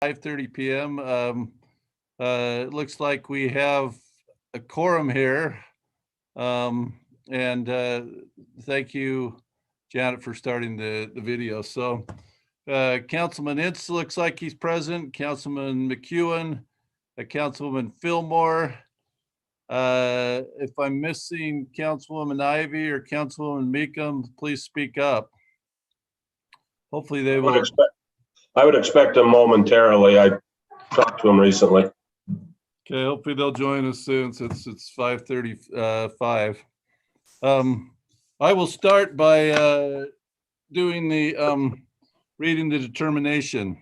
5:30 p.m. It looks like we have a quorum here. And thank you, Janet, for starting the video. So Councilman Ince looks like he's present, Councilman McEwen, Councilwoman Fillmore. If I'm missing Councilwoman Ivy or Councilwoman Meekum, please speak up. Hopefully they will. I would expect them momentarily. I talked to them recently. Okay, hopefully they'll join us soon since it's 5:35. I will start by doing the reading the determination.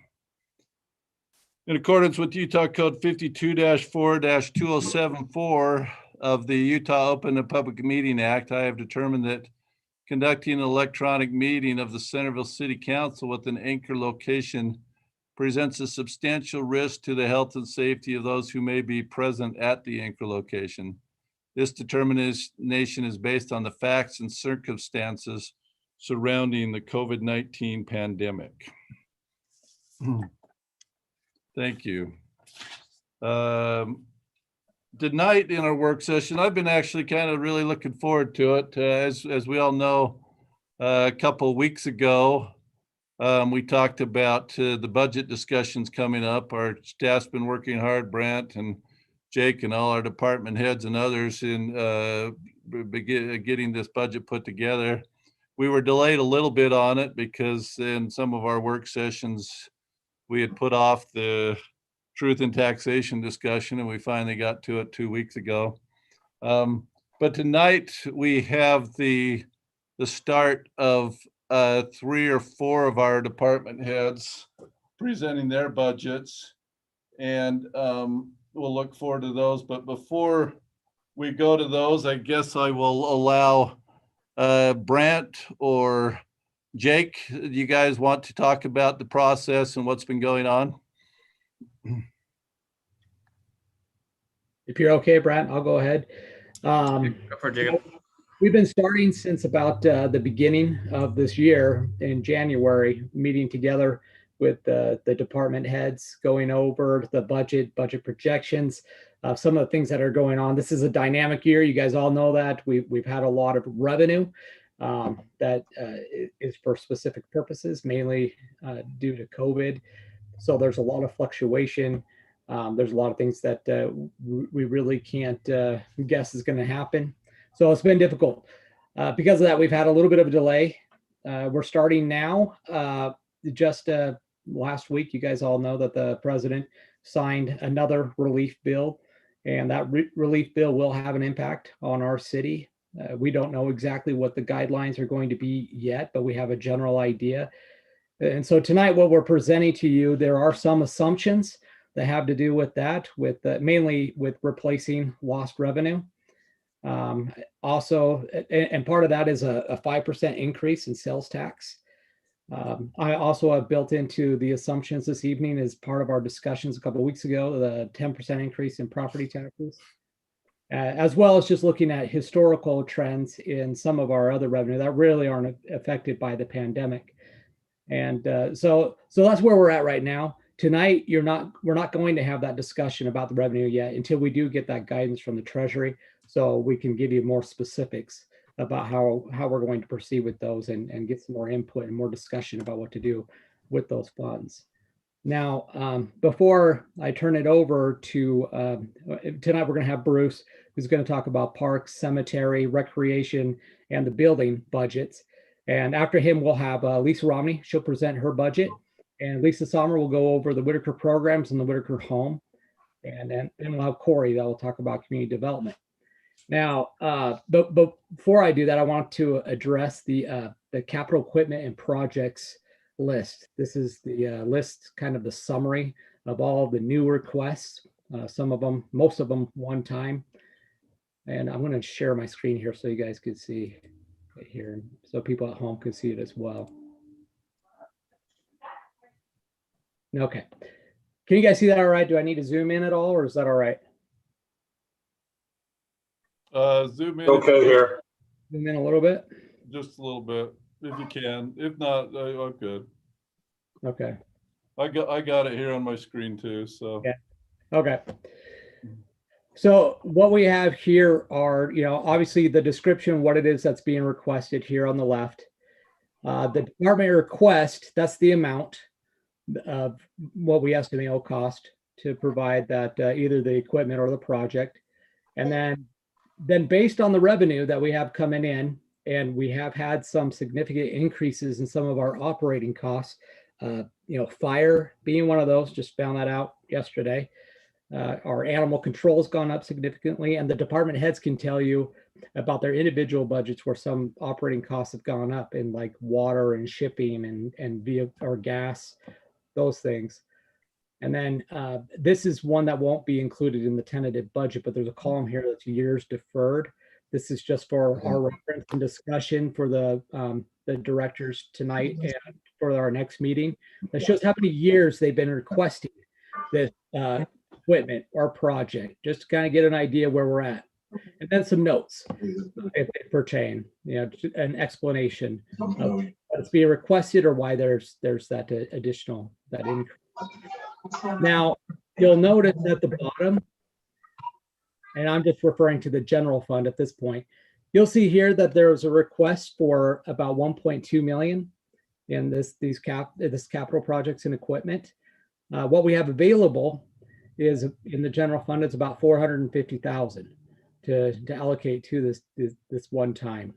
In accordance with Utah Code 52-4-2074 of the Utah Open and Public Meeting Act, I have determined that conducting an electronic meeting of the Centerville City Council with an anchor location presents a substantial risk to the health and safety of those who may be present at the anchor location. This determination is based on the facts and circumstances surrounding the COVID-19 pandemic. Thank you. Tonight in our work session, I've been actually kind of really looking forward to it. As we all know, a couple of weeks ago, we talked about the budget discussions coming up. Our staff's been working hard, Brent and Jake and all our department heads and others in getting this budget put together. We were delayed a little bit on it because in some of our work sessions, we had put off the truth in taxation discussion, and we finally got to it 2 weeks ago. But tonight we have the start of 3 or 4 of our department heads presenting their budgets, and we'll look forward to those. But before we go to those, I guess I will allow Brent or Jake, you guys want to talk about the process and what's been going on? If you're okay, Brent, I'll go ahead. Go for it, Jacob. We've been starting since about the beginning of this year in January, meeting together with the department heads, going over the budget projections, some of the things that are going on. This is a dynamic year. You guys all know that. We've had a lot of revenue that is for specific purposes, mainly due to COVID. So there's a lot of fluctuation. There's a lot of things that we really can't guess is going to happen. So it's been difficult. Because of that, we've had a little bit of a delay. We're starting now. Just last week, you guys all know that the president signed another relief bill, and that relief bill will have an impact on our city. We don't know exactly what the guidelines are going to be yet, but we have a general idea. And so tonight, what we're presenting to you, there are some assumptions that have to do with that, with mainly with replacing lost revenue. Also, and part of that is a 5% increase in sales tax. I also have built into the assumptions this evening as part of our discussions a couple of weeks ago, the 10% increase in property taxes, as well as just looking at historical trends in some of our other revenue that really aren't affected by the pandemic. And so that's where we're at right now. Tonight, we're not going to have that discussion about the revenue yet until we do get that guidance from the Treasury, so we can give you more specifics about how we're going to proceed with those and get some more input and more discussion about what to do with those funds. Now, before I turn it over to tonight, we're going to have Bruce, who's going to talk about parks, cemetery, recreation, and the building budgets. And after him, we'll have Lisa Romney. She'll present her budget. And Lisa Sommer will go over the Whitaker programs and the Whitaker home. And then we'll have Corey that will talk about community development. Now, but before I do that, I want to address the capital equipment and projects list. This is the list, kind of the summary of all of the new requests. Some of them, most of them one time. And I'm going to share my screen here so you guys can see it here, so people at home can see it as well. Okay. Can you guys see that all right? Do I need to zoom in at all, or is that all right? Zoom in. Okay here. Zoom in a little bit? Just a little bit, if you can. If not, I'm good. Okay. I got it here on my screen too, so. Yeah. Okay. So what we have here are, obviously the description, what it is that's being requested here on the left. The department request, that's the amount of what we estimate will cost to provide that either the equipment or the project. And then based on the revenue that we have coming in, and we have had some significant increases in some of our operating costs, fire being one of those, just found that out yesterday. Our animal control has gone up significantly, and the department heads can tell you about their individual budgets where some operating costs have gone up in like water and shipping and vehicle or gas, those things. And then this is one that won't be included in the tentative budget, but there's a column here that's years deferred. This is just for our reference and discussion for the directors tonight and for our next meeting. That shows how many years they've been requesting this equipment or project, just to kind of get an idea where we're at. And then some notes if they pertain, an explanation of what's being requested or why there's that additional, that increase. Now, you'll notice at the bottom, and I'm just referring to the general fund at this point, you'll see here that there was a request for about 1.2 million in this capital projects and equipment. What we have available is in the general fund, it's about 450,000 to allocate to this one time.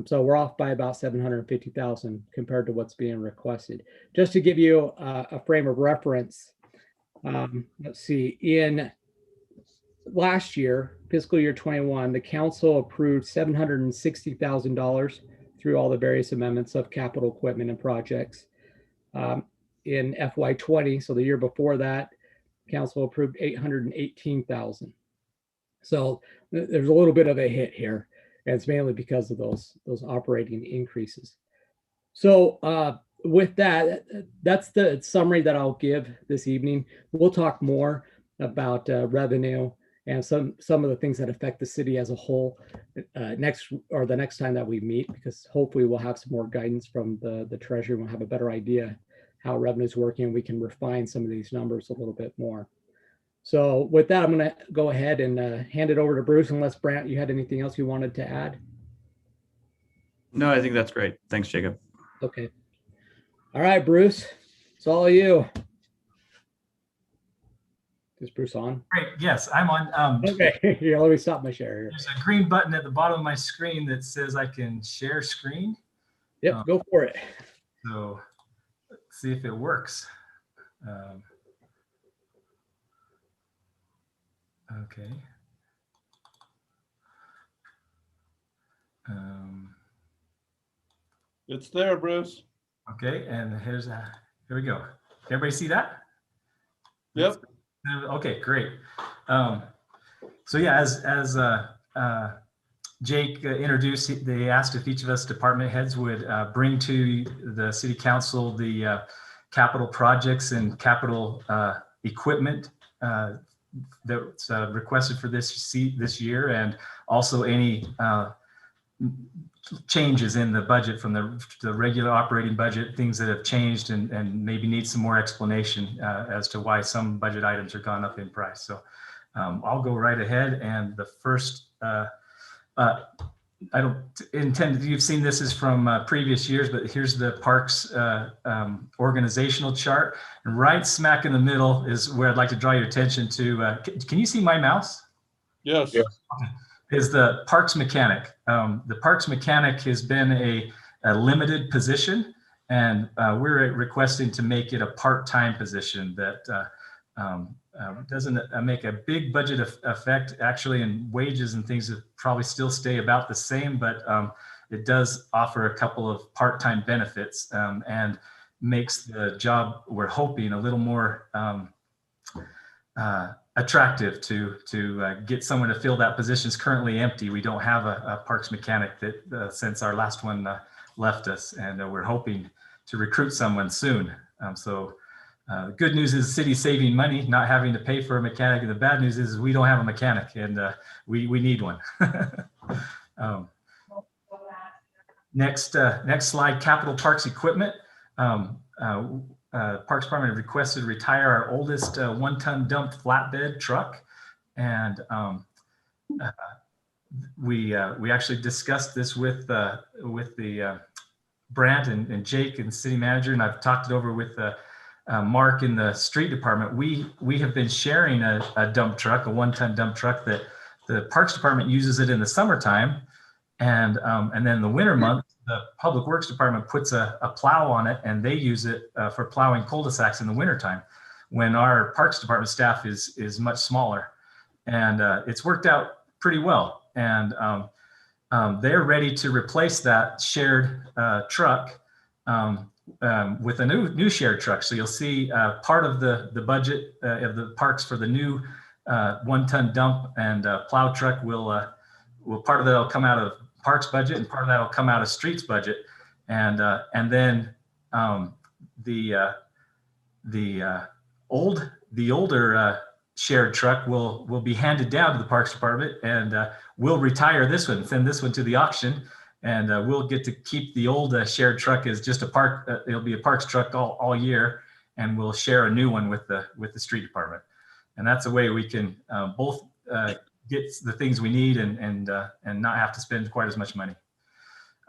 So we're off by about 750,000 compared to what's being requested. Just to give you a frame of reference, let's see, in last year, fiscal year 21, the council approved $760,000 through all the various amendments of capital equipment and projects. In FY20, so the year before that, council approved 818,000. So there's a little bit of a hit here, and it's mainly because of those operating increases. So with that, that's the summary that I'll give this evening. We'll talk more about revenue and some of the things that affect the city as a whole the next time that we meet, because hopefully we'll have some more guidance from the treasury. We'll have a better idea how revenue is working, and we can refine some of these numbers a little bit more. So with that, I'm going to go ahead and hand it over to Bruce, unless Brant, you had anything else you wanted to add? No, I think that's great. Thanks, Jacob. Okay. All right, Bruce, it's all you. Is Bruce on? Great. Yes, I'm on. Okay. Here, let me stop my share here. There's a green button at the bottom of my screen that says I can share screen. Yep, go for it. So let's see if it works. Okay. It's there, Bruce. Okay, and here we go. Everybody see that? Yep. Okay, great. So yeah, as Jake introduced, they asked if each of us department heads would bring to the city council the capital projects and capital equipment that's requested for this year, and also any changes in the budget from the regular operating budget, things that have changed and maybe need some more explanation as to why some budget items have gone up in price. So I'll go right ahead. And the first, I don't intend, you've seen this is from previous years, but here's the parks organizational chart. And right smack in the middle is where I'd like to draw your attention to. Can you see my mouse? Yes. Yeah. Is the parks mechanic. The parks mechanic has been a limited position, and we're requesting to make it a part-time position that doesn't make a big budget effect actually, in wages and things that probably still stay about the same, but it does offer a couple of part-time benefits and makes the job, we're hoping, a little more attractive to get someone to fill that position. Is currently empty. We don't have a parks mechanic that since our last one left us, and we're hoping to recruit someone soon. So the good news is the city's saving money, not having to pay for a mechanic, and the bad news is we don't have a mechanic, and we need one. Next slide, capital parks equipment. Parks Department requested to retire our oldest 1-ton dump flatbed truck. And we actually discussed this with the Brant and Jake and city manager, and I've talked it over with Mark in the street department. We have been sharing a dump truck, a 1-ton dump truck that the Parks Department uses it in the summertime, and then in the winter months, the Public Works Department puts a plow on it, and they use it for plowing cul-de-sacs in the wintertime when our Parks Department staff is much smaller. And it's worked out pretty well. And they're ready to replace that shared truck with a new shared truck. So you'll see part of the budget of the parks for the new 1-ton dump and plow truck will part of that will come out of parks budget, and part of that will come out of streets budget. And then the older shared truck will be handed down to the Parks Department, and we'll retire this one, send this one to the auction, and we'll get to keep the old shared truck as just a park. It'll be a parks truck all year, and we'll share a new one with the street department. And that's a way we can both get the things we need and not have to spend quite as much money.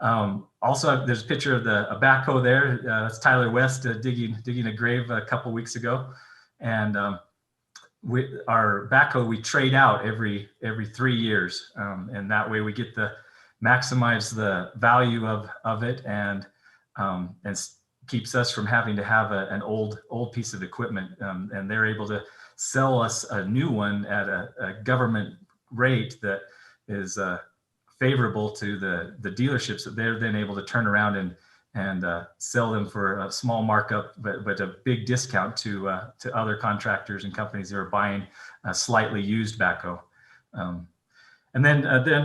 Also, there's a picture of a backhoe there. That's Tyler West digging a grave a couple weeks ago, and our backhoe we trade out every 3 years, and that way we get to maximize the value of it, and keeps us from having to have an old piece of equipment, and they're able to sell us a new one at a government rate that is favorable to the dealerships, that they're then able to turn around and sell them for a small markup, but a big discount to other contractors and companies that are buying a slightly used backhoe. And then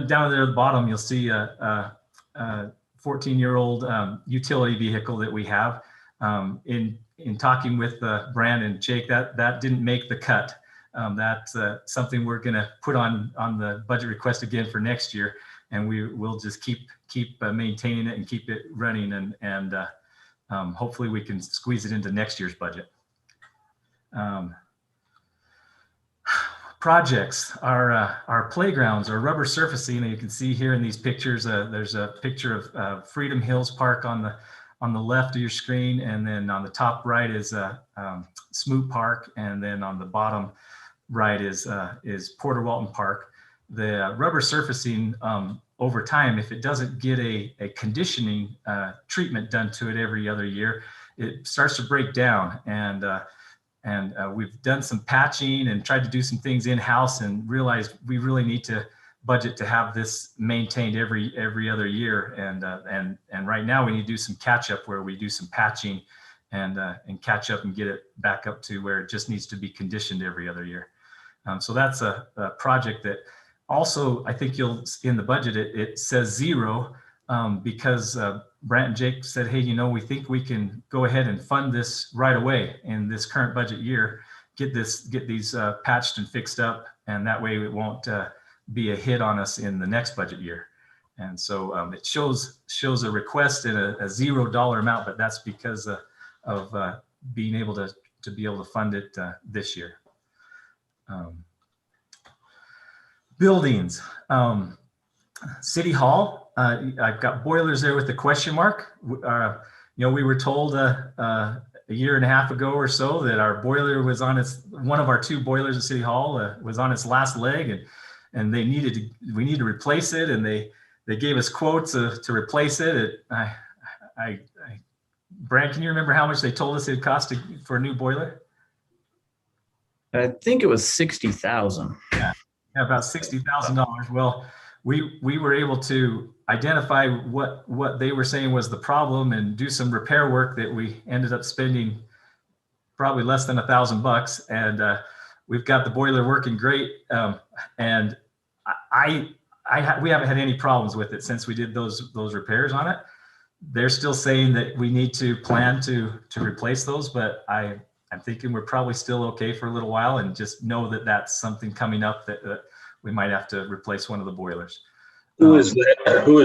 down there at the bottom, you'll see a 14-year-old utility vehicle that we have. In talking with Brand and Jake, that didn't make the cut. That's something we're going to put on the budget request again for next year, and we'll just keep maintaining it and keep it running, and hopefully we can squeeze it into next year's budget. Projects, our playgrounds, our rubber surfacing, and you can see here in these pictures, there's a picture of Freedom Hills Park on the left of your screen, and then on the top right is Smoot Park, and then on the bottom right is Porter Walton Park. The rubber surfacing, over time, if it doesn't get a conditioning treatment done to it every other year, it starts to break down. And we've done some patching and tried to do some things in-house, and realized we really need to budget to have this maintained every other year. And right now we need to do some catch up, where we do some patching and catch up and get it back up to where it just needs to be conditioned every other year. So that's a project that also, I think in the budget, it says zero, because Brant and Jake said, hey, we think we can go ahead and fund this right away in this current budget year, get these patched and fixed up, and that way it won't be a hit on us in the next budget year. And so it shows a request in a $0 amount, but that's because of being able to be able to fund it this year. Buildings, City Hall. I've got boilers there with the question mark. We were told a year and a half ago or so that our boiler was on one of our 2 boilers at City Hall was on its last leg, and we need to replace it, and they gave us quotes to replace it. Brad, can you remember how much they told us it cost for a new boiler? I think it was 60,000. Yeah, about $60,000. Well, we were able to identify what they were saying was the problem and do some repair work that we ended up spending probably less than $1,000. And we've got the boiler working great. And we haven't had any problems with it since we did those repairs on it. They're still saying that we need to plan to replace those, but I'm thinking we're probably still okay for a little while, and just know that that's something coming up that we might have to replace one of the boilers. Who is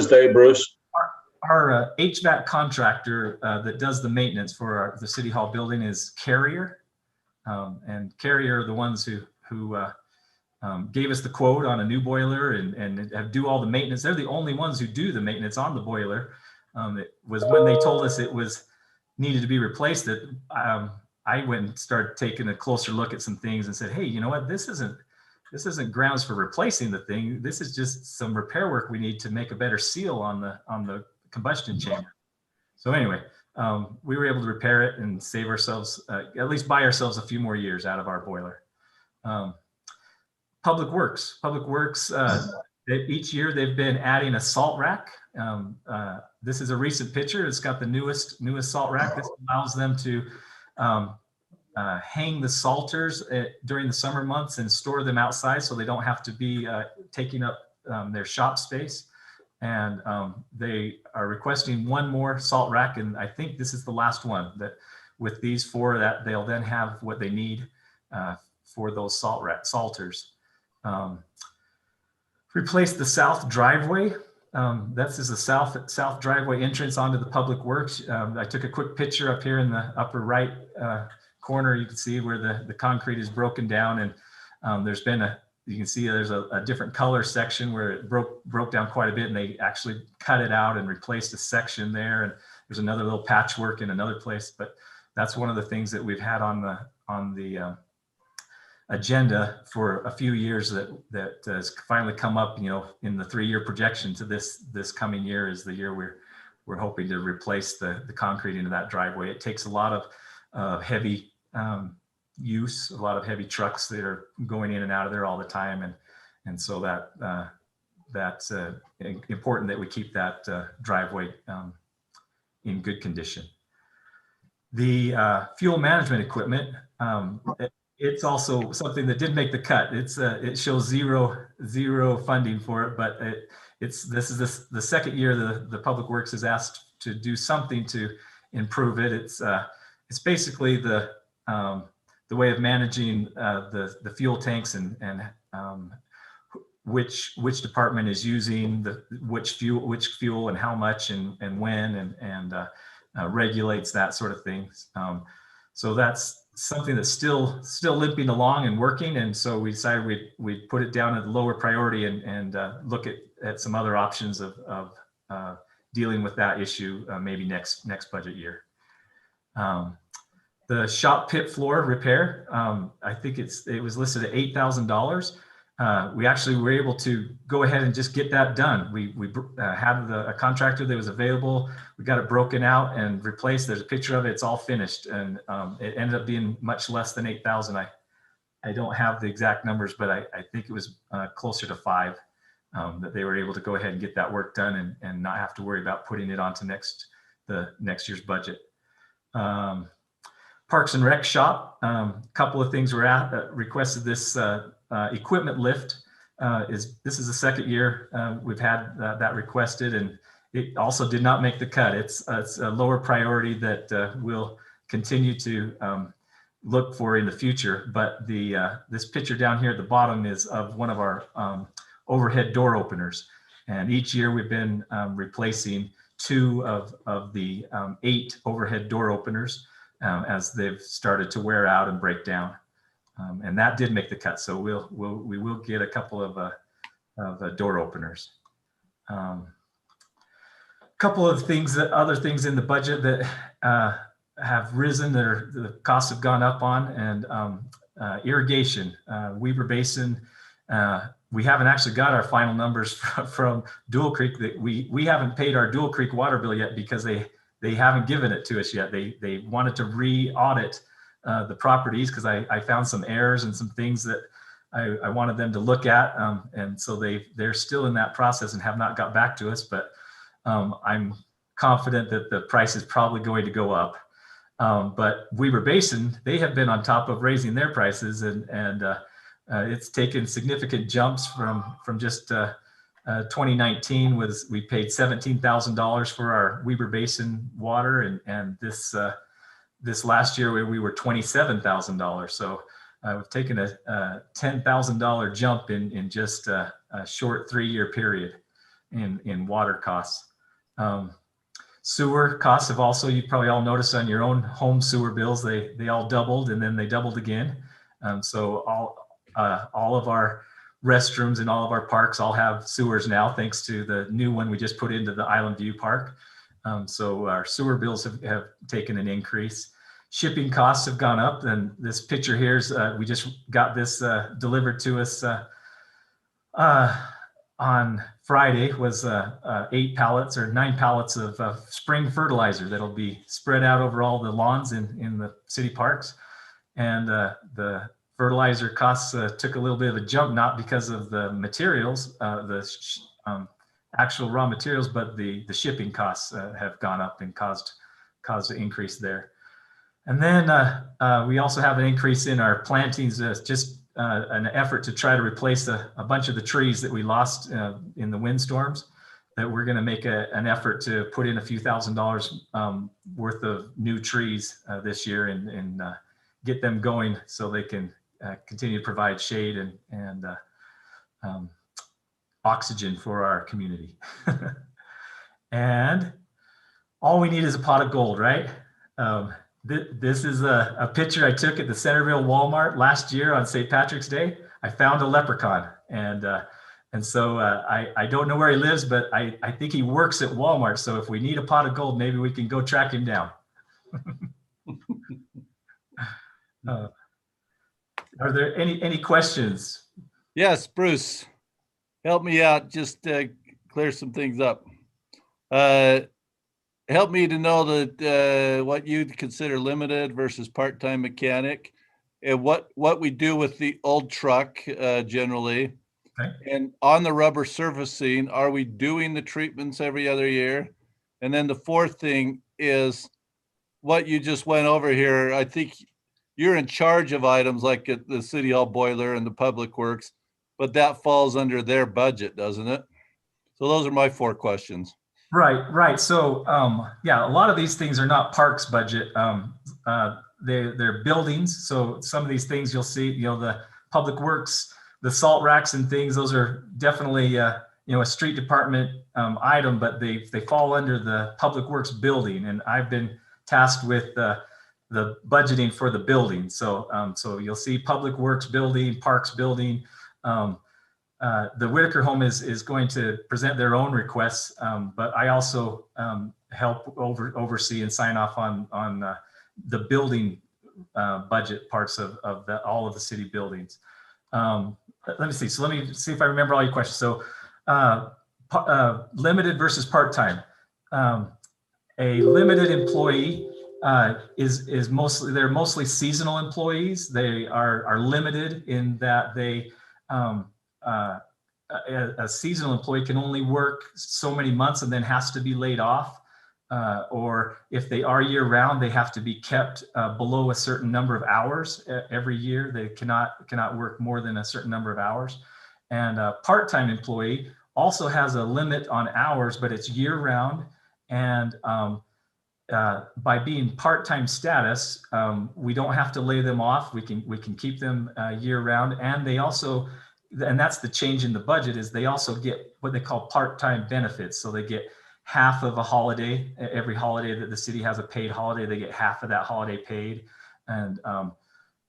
they, Bruce? our HVAC contractor that does the maintenance for the City Hall building is Carrier. And Carrier are the ones who gave us the quote on a new boiler and do all the maintenance. They're the only ones who do the maintenance on the boiler. It was when they told us it was needed to be replaced that I went and started taking a closer look at some things and said, hey, you know what, this isn't grounds for replacing the thing. This is just some repair work we need to make a better seal on the combustion chamber. So anyway, we were able to repair it and save ourselves, at least buy ourselves a few more years out of our boiler. Public Works, each year they've been adding a salt rack. This is a recent picture. It's got the newest salt rack. This allows them to hang the salters during the summer months and store them outside so they don't have to be taking up their shop space. And they are requesting one more salt rack, and I think this is the last one. That with these 4, that they'll then have what they need for those salters. Replace the south driveway. This is the south driveway entrance onto the Public Works. I took a quick picture up here in the upper right corner. You can see where the concrete is broken down, and there's been you can see there's a different color section where it broke down quite a bit, and they actually cut it out and replaced a section there. And there's another little patchwork in another place, but that's one of the things that we've had on the agenda for a few years that has finally come up, in the 3-year projection to this coming year is the year we're hoping to replace the concrete into that driveway. It takes a lot of heavy use, a lot of heavy trucks that are going in and out of there all the time. And so that's important that we keep that driveway in good condition. The fuel management equipment, it's also something that did make the cut. It shows zero funding for it, but this is the second year the Public Works has asked to do something to improve it. It's basically the way of managing the fuel tanks and which department is using which fuel and how much and when and regulates that sort of thing. So that's something that's still limping along and working, and so we decided we'd put it down at a lower priority and look at some other options of dealing with that issue maybe next budget year. The shop pit floor repair, I think it was listed at $8,000. We actually were able to go ahead and just get that done. We had a contractor that was available. We got it broken out and replaced. There's a picture of it. It's all finished, and it ended up being much less than $8,000. I don't have the exact numbers, but I think it was closer to $5,000 that they were able to go ahead and get that work done and not have to worry about putting it onto the next year's budget. Parks and Rec shop, couple of things were requested this equipment lift. This is the second year we've had that requested, and it also did not make the cut. It's a lower priority that we'll continue to look for in the future. But this picture down here at the bottom is of one of our overhead door openers, and each year we've been replacing 2 of the 8 overhead door openers as they've started to wear out and break down. And that did make the cut. So we will get a couple of door openers. Couple of other things in the budget that have risen, the costs have gone up on, and irrigation, Weber Basin. We haven't actually got our final numbers from Dual Creek. That we haven't paid our Dual Creek water bill yet because they haven't given it to us yet. They wanted to re-audit the properties because I found some errors and some things that I wanted them to look at, and so they're still in that process and have not got back to us. But I'm confident that the price is probably going to go up. But Weber Basin, they have been on top of raising their prices, and it's taken significant jumps from just 2019 we paid $17,000 for our Weber Basin water, and this last year we were $27,000. So we've taken a $10,000 jump in just a short 3-year period in water costs. Sewer costs have also, you probably all noticed on your own home sewer bills, they all doubled and then they doubled again. So all of our restrooms and all of our parks all have sewers now, thanks to the new one we just put into the Island View Park. So our sewer bills have taken an increase. Shipping costs have gone up, and this picture here is, we just got this delivered to us on Friday, was 8 pallets or 9 pallets of spring fertilizer that'll be spread out over all the lawns in the city parks. And the fertilizer costs took a little bit of a jump, not because of the materials, actual raw materials, but the shipping costs have gone up and caused an increase there. And then we also have an increase in our plantings, just an effort to try to replace a bunch of the trees that we lost in the windstorms, that we're going to make an effort to put in a few $1,000s worth of new trees this year and get them going so they can continue to provide shade and oxygen for our community. And all we need is a pot of gold, right? This is a picture I took at the Centerville Walmart last year on St. Patrick's Day. I found a leprechaun, and so I don't know where he lives, but I think he works at Walmart. So if we need a pot of gold, maybe we can go track him down. Are there any questions? Yes, Bruce, help me out. Just clear some things up. Help me to know that what you'd consider limited versus part-time mechanic, and what we do with the old truck generally. Okay. And on the rubber surfacing, are we doing the treatments every other year? And then the fourth thing is what you just went over here. I think you're in charge of items like at the City Hall boiler and the Public Works, but that falls under their budget, doesn't it? So those are my 4 questions. Right. So yeah, a lot of these things are not parks budget. They're buildings. So some of these things you'll see, the Public Works, the salt racks and things, those are definitely a street department item, but they fall under the Public Works building. And I've been tasked with the budgeting for the building. So so you'll see Public Works building, Parks building. The Whitaker home is going to present their own requests, but I also help oversee and sign off on the building budget parts of all of the city buildings. Let me see. So let me see if I remember all your questions. So limited versus part-time. A limited employee is mostly, they're mostly seasonal employees. They are limited in that they a seasonal employee can only work so many months and then has to be laid off. Or if they are year round, they have to be kept below a certain number of hours every year. They cannot work more than a certain number of hours. And a part-time employee also has a limit on hours, but it's year round. And by being part-time status, we don't have to lay them off. We can keep them year round. And they also, and that's the change in the budget, is they also get what they call part-time benefits. So they get half of a holiday. Every holiday that the city has a paid holiday, they get half of that holiday paid. And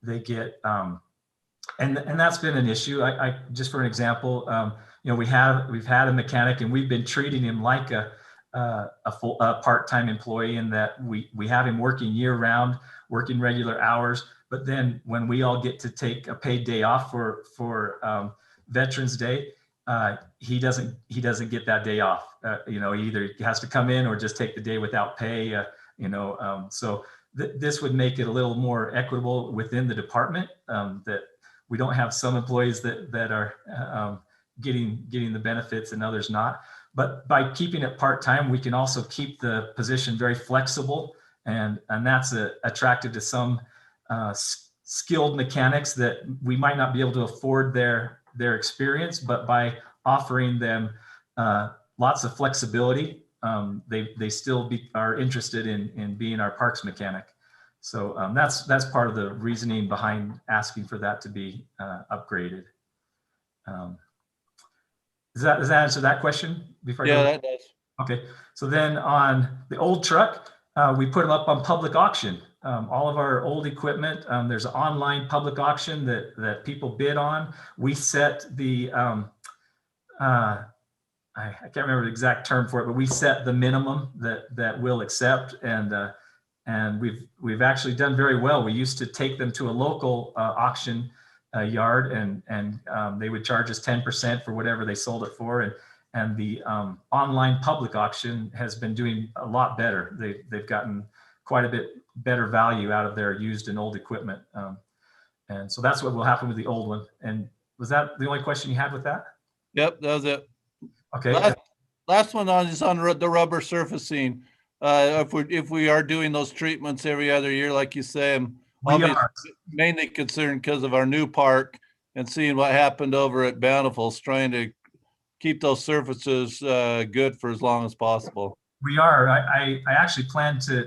they get, and that's been an issue. I just for an example, we've had a mechanic and we've been treating him like a part-time employee, in that we have him working year round, working regular hours. But then when we all get to take a paid day off for Veterans Day, he doesn't get that day off. Either he has to come in or just take the day without pay. So this would make it a little more equitable within the department, that we don't have some employees that are getting the benefits and others not. But by keeping it part-time, we can also keep the position very flexible, and that's attractive to some skilled mechanics that we might not be able to afford their experience, but by offering them lots of flexibility, they still are interested in being our parks mechanic. So that's part of the reasoning behind asking for that to be upgraded. Does that answer that question? Yeah, that does. Okay, so then on the old truck, we put them up on public auction. All of our old equipment, there's an online public auction that people bid on. We set the, I can't remember the exact term for it, but we set the minimum that we'll accept, and we've actually done very well. We used to take them to a local auction yard, and they would charge us 10% for whatever they sold it for, and the online public auction has been doing a lot better. They've gotten quite a bit better value out of their used and old equipment, and so that's what will happen with the old one. And was that the only question you had with that? Yep, that was it. Okay. Last one is on the rubber surfacing. If we are doing those treatments every other year, like you say, I'm We obviously are. mainly concerned because of our new park and seeing what happened over at Bountiful's, trying to keep those surfaces good for as long as possible. We are. I actually plan to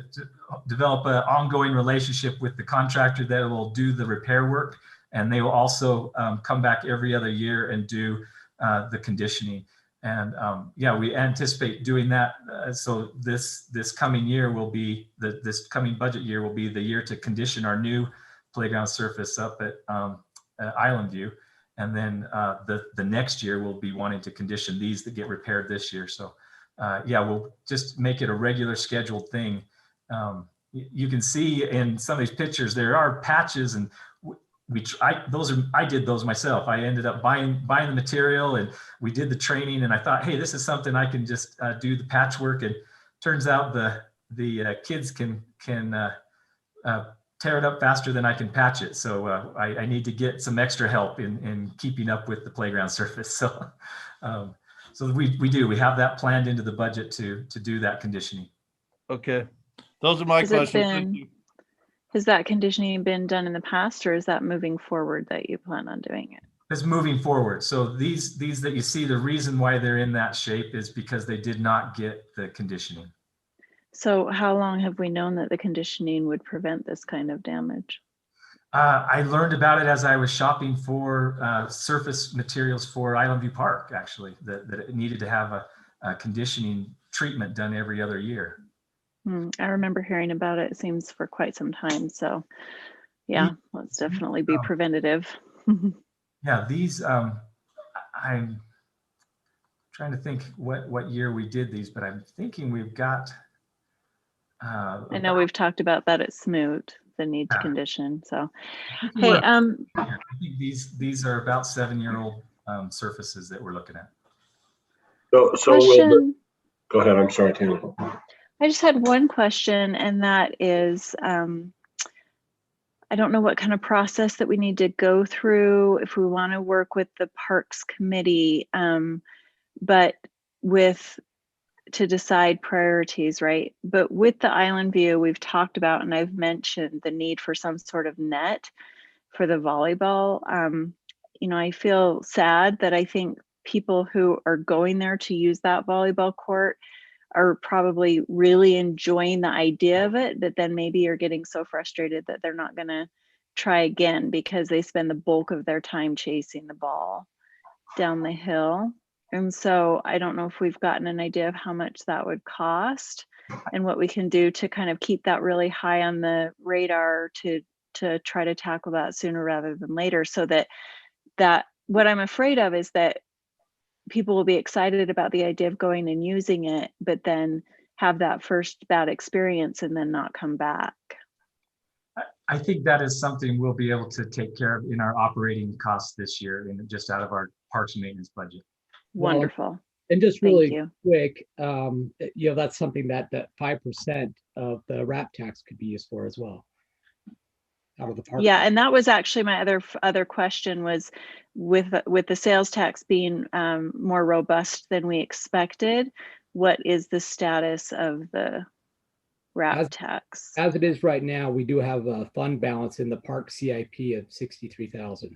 develop an ongoing relationship with the contractor that will do the repair work, and they will also come back every other year and do the conditioning. And yeah, we anticipate doing that. So this coming year will be this coming budget year will be the year to condition our new playground surface up at Island View, and then the next year we'll be wanting to condition these that get repaired this year. So yeah, we'll just make it a regular scheduled thing. You can see in some of these pictures there are patches, and I did those myself. I ended up buying the material, and we did the training, and I thought, hey, this is something I can just do the patchwork. And turns out the kids can tear it up faster than I can patch it. So I need to get some extra help in keeping up with the playground surface. So so we have that planned into the budget to do that conditioning. Okay, those are my questions. Thank you. Has that conditioning been done in the past, or is that moving forward that you plan on doing it? It's moving forward. So these that you see, the reason why they're in that shape is because they did not get the conditioning. So how long have we known that the conditioning would prevent this kind of damage? I learned about it as I was shopping for surface materials for Island View Park, actually, that it needed to have a conditioning treatment done every other year. I remember hearing about it. It seems for quite some time. So yeah, let's definitely be preventative. Yeah, these, I'm trying to think what year we did these, but I'm thinking we've got. I know we've talked about that at Smoot, the need to condition. So, hey, I think these are about 7-year-old surfaces that we're looking at. So question. Go ahead. I'm sorry, Tina. I just had one question, and that is, I don't know what kind of process that we need to go through if we want to work with the Parks Committee, but to decide priorities, right? But with the Island View, we've talked about, and I've mentioned the need for some sort of net for the volleyball. You know, I feel sad that I think people who are going there to use that volleyball court are probably really enjoying the idea of it, but then maybe are getting so frustrated that they're not going to try again because they spend the bulk of their time chasing the ball down the hill. And so I don't know if we've gotten an idea of how much that would cost and what we can do to kind of keep that really high on the radar to try to tackle that sooner rather than later, so that what I'm afraid of is that people will be excited about the idea of going and using it, but then have that first bad experience and then not come back. I think that is something we'll be able to take care of in our operating costs this year, and just out of our parks and maintenance budget. Wonderful. Well, and just really Thank quick, you know, that's something that 5% of the wrap tax could be used for as well. Out of the park. Yeah, and that was actually my other question was with the sales tax being more robust than we expected, what is the status of the wrap tax? As it is right now, we do have a fund balance in the park CIP of $63,000.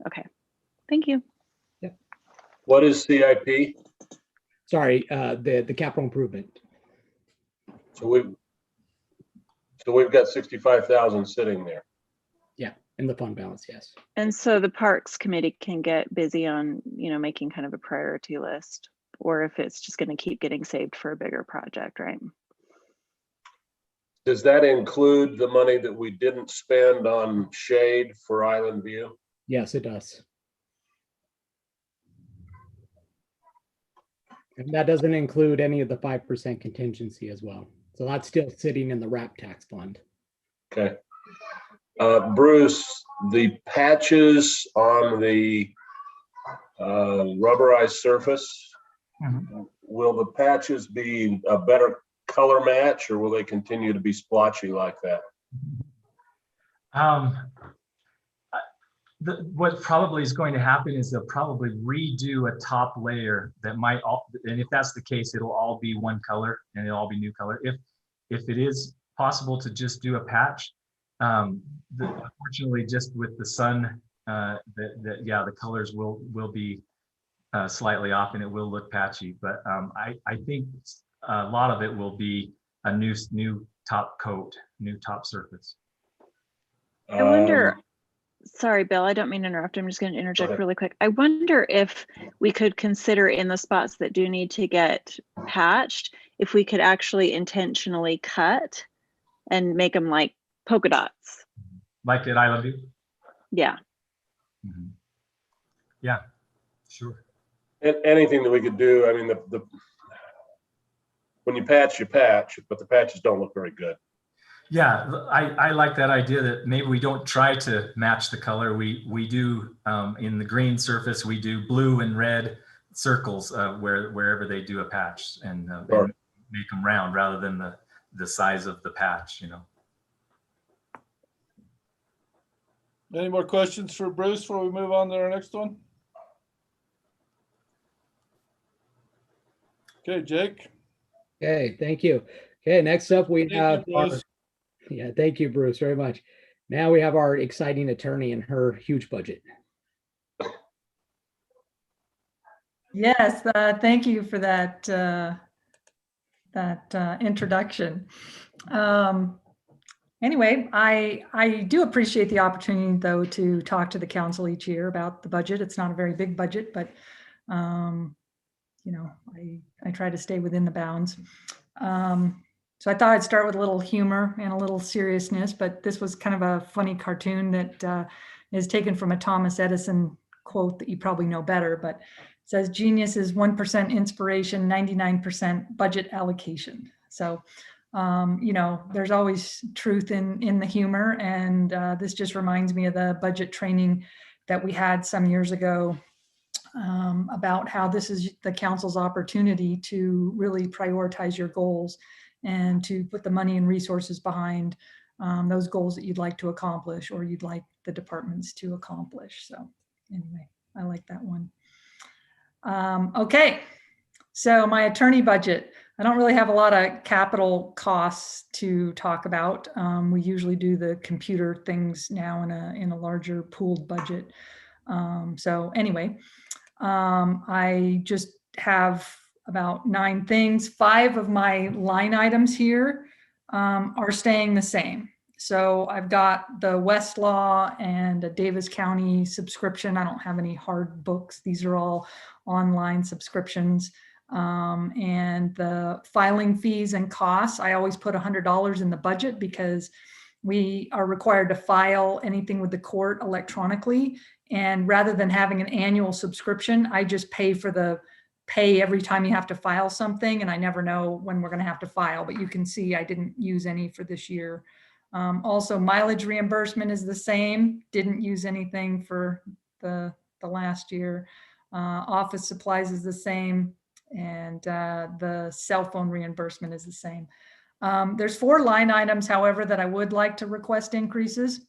Okay, thank you. Yep. What is CIP? Sorry, the capital improvement. So we've got 65,000 sitting there. Yeah, in the fund balance, yes. And so the Parks Committee can get busy on, you know, making kind of a priority list or if it's just going to keep getting saved for a bigger project, right? Does that include the money that we didn't spend on shade for Island View? Yes, it does. And that doesn't include any of the 5% contingency as well. So that's still sitting in the RAP tax fund. Okay. Bruce, the patches on the rubberized surface, will the patches be a better color match, or will they continue to be splotchy like that? What probably is going to happen is they'll probably redo a top layer that might all, and if that's the case, it'll all be one color and it'll all be new color. If it is possible to just do a patch, unfortunately, just with the sun, the colors will be slightly off and it will look patchy. But I think a lot of it will be a new top coat, new top surface. I wonder, sorry, Bill, I don't mean to interrupt. I'm just going to interject really quick. I wonder if we could consider in the spots that do need to get patched, if we could actually intentionally cut and make them like polka dots. Like at Island View? Yeah. Yeah, sure. And anything that we could do, I mean, when you patch, but the patches don't look very good. Yeah, I like that idea that maybe we don't try to match the color. We do in the green surface, we do blue and red circles wherever they do a patch, and make them round rather than the size of the patch, you know. Any more questions for Bruce before we move on to our next one? Okay, Jake. Okay, thank you. Okay, next up we have Bruce. yeah, thank you, Bruce, very much. Now we have our exciting attorney and her huge budget. Yes, thank you for that introduction. Anyway, I do appreciate the opportunity, though, to talk to the council each year about the budget. It's not a very big budget, but you know, I try to stay within the bounds. So I thought I'd start with a little humor and a little seriousness, but this was kind of a funny cartoon that is taken from a Thomas Edison quote that you probably know better, but it says genius is 1% inspiration, 99% budget allocation. So, you know, there's always truth in the humor, and this just reminds me of the budget training that we had some years ago about how this is the council's opportunity to really prioritize your goals and to put the money and resources behind those goals that you'd like to accomplish or you'd like the departments to accomplish. So anyway, I like that one. Okay, so my attorney budget. I don't really have a lot of capital costs to talk about. We usually do the computer things now in a larger pooled budget. So anyway, I just have about 9 things. 5 of my line items here are staying the same. So I've got the Westlaw and a Davis County subscription. I don't have any hard books. These are all online subscriptions. And the filing fees and costs, I always put $100 in the budget because we are required to file anything with the court electronically. And rather than having an annual subscription, I just pay every time you have to file something, and I never know when we're going to have to file, but you can see I didn't use any for this year. Also, mileage reimbursement is the same. Didn't use anything for the last year. Office supplies is the same, and the cell phone reimbursement is the same. There's 4 line items, however, that I would like to request increases.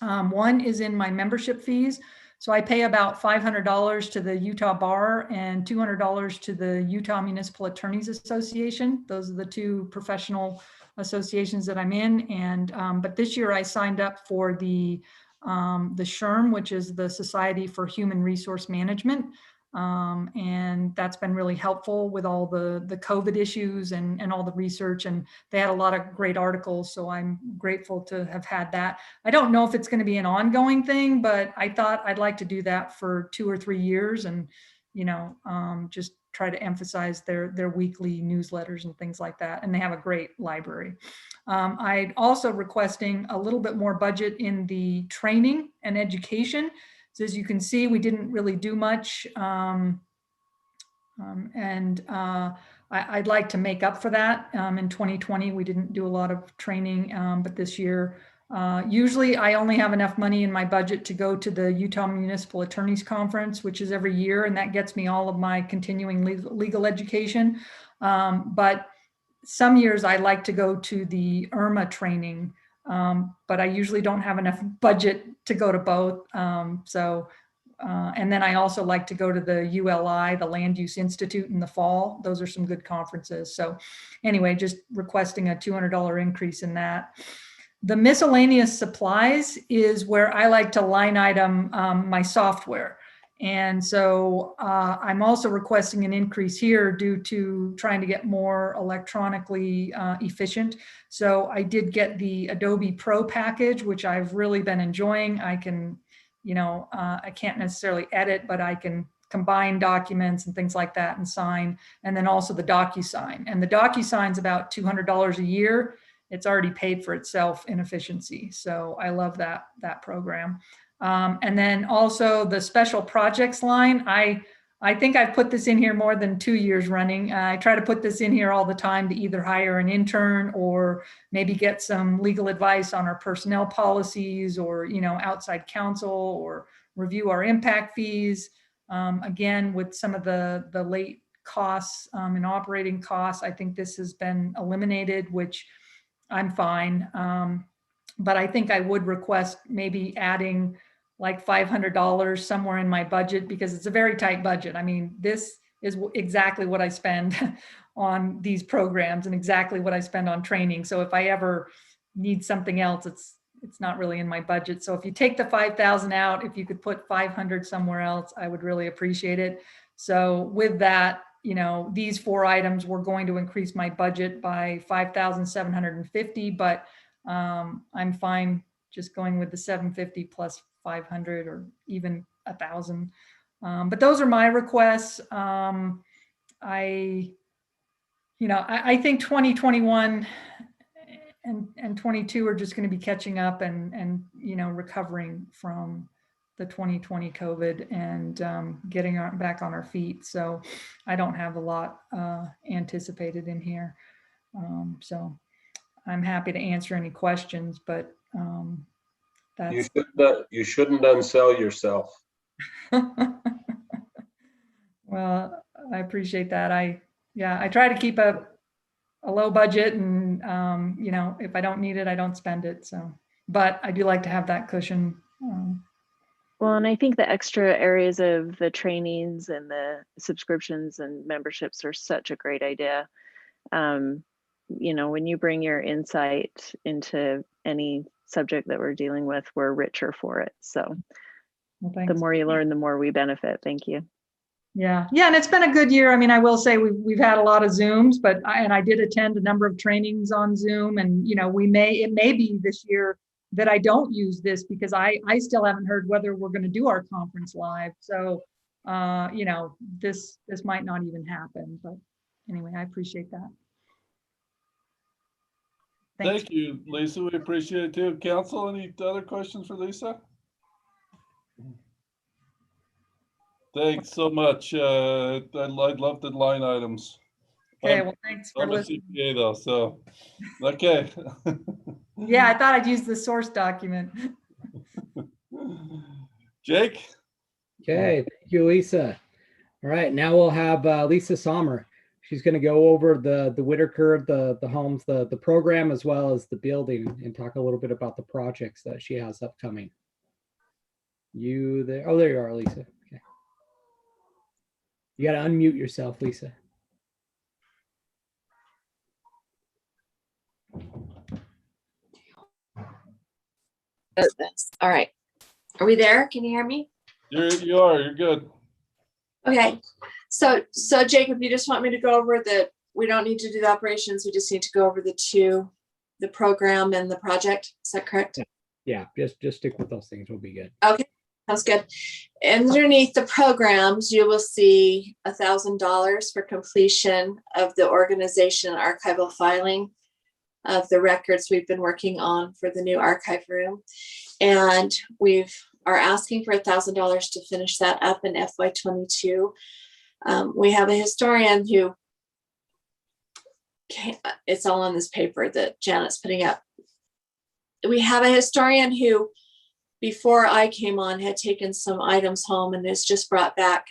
One is in my membership fees. So I pay about $500 to the Utah Bar and $200 to the Utah Municipal Attorneys Association. Those are the 2 professional associations that I'm in. And but this year I signed up for the SHRM, which is the Society for Human Resource Management. And that's been really helpful with all the COVID issues and all the research, and they had a lot of great articles. So I'm grateful to have had that. I don't know if it's going to be an ongoing thing, but I thought I'd like to do that for 2 or 3 years and, you know, just try to emphasize their weekly newsletters and things like that. And they have a great library. I'm also requesting a little bit more budget in the training and education. So as you can see, we didn't really do much. I'd like to make up for that. In 2020, we didn't do a lot of training, but this year, usually I only have enough money in my budget to go to the Utah Municipal Attorneys Conference, which is every year, and that gets me all of my continuing legal education. But some years I like to go to the IRMA training, but I usually don't have enough budget to go to both. And then I also like to go to the ULI, the Land Use Institute, in the fall. Those are some good conferences. So anyway, just requesting a $200 increase in that. The miscellaneous supplies is where I like to line item my software. And so I'm also requesting an increase here due to trying to get more electronically efficient. So I did get the Adobe Pro package, which I've really been enjoying. I can, I can't necessarily edit, but I can combine documents and things like that and sign. And then also the DocuSign. And the DocuSign's about $200 a year. It's already paid for itself in efficiency. So I love that program. And then also the special projects line. I think I've put this in here more than 2 years running. I try to put this in here all the time to either hire an intern or maybe get some legal advice on our personnel policies or, outside counsel or review our impact fees. Again, with some of the late costs and operating costs, I think this has been eliminated, which I'm fine. But I think I would request maybe adding like $500 somewhere in my budget because it's a very tight budget. I mean, this is exactly what I spend on these programs and exactly what I spend on training. So if I ever need something else, it's not really in my budget. So if you take the 5,000 out, if you could put 500 somewhere else, I would really appreciate it. So with that, these 4 items were going to increase my budget by 5,750, but I'm fine just going with the 750 plus 500 or even 1,000. But those are my requests. I think 2021 and 22 are just going to be catching up and recovering from the 2020 COVID and getting back on our feet. So I don't have a lot anticipated in here. So I'm happy to answer any questions, but that's... You shouldn't unsell yourself. Well, I appreciate that. I try to keep a low budget and, if I don't need it, I don't spend it. So, but I do like to have that cushion. Well, and I think the extra areas of the trainings and the subscriptions and memberships are such a great idea. When you bring your insight into any subject that we're dealing with, we're richer for it. So the more you learn, the more we benefit. Thank you. Yeah. And it's been a good year. I mean, I will say we've had a lot of Zooms, but I did attend a number of trainings on Zoom, and it may be this year that I don't use this because I still haven't heard whether we're going to do our conference live. So, this might not even happen, but anyway, I appreciate that. Thanks. Thank you, Lisa. We appreciate it too. Council, any other questions for Lisa? Thanks so much. I'd love the line items. Okay, well, thanks for I'm a listening. CPA though, so okay. Yeah, I thought I'd use the source document. Jake? Okay, thank you, Lisa. All right, now we'll have Lisa Sommer. She's going to go over the Whitaker, the homes, the program, as well as the building, and talk a little bit about the projects that she has upcoming. You there? Oh, there you are, Lisa. Okay. You got to unmute yourself, Lisa. All right. Are we there? Can you hear me? You're good. Okay. So Jacob, you just want me to go over we don't need to do the operations. We just need to go over the program and the project. Is that correct? Yeah, just stick with those things. We'll be good. Okay. Sounds good. underneath the programs, you will see $1,000 for completion of the organization and archival filing of the records we've been working on for the new archive room. And are asking for $1,000 to finish that up in FY22. We have a historian who, it's all on this paper that Janet's putting up. We have a historian who, before I came on, had taken some items home and has just brought back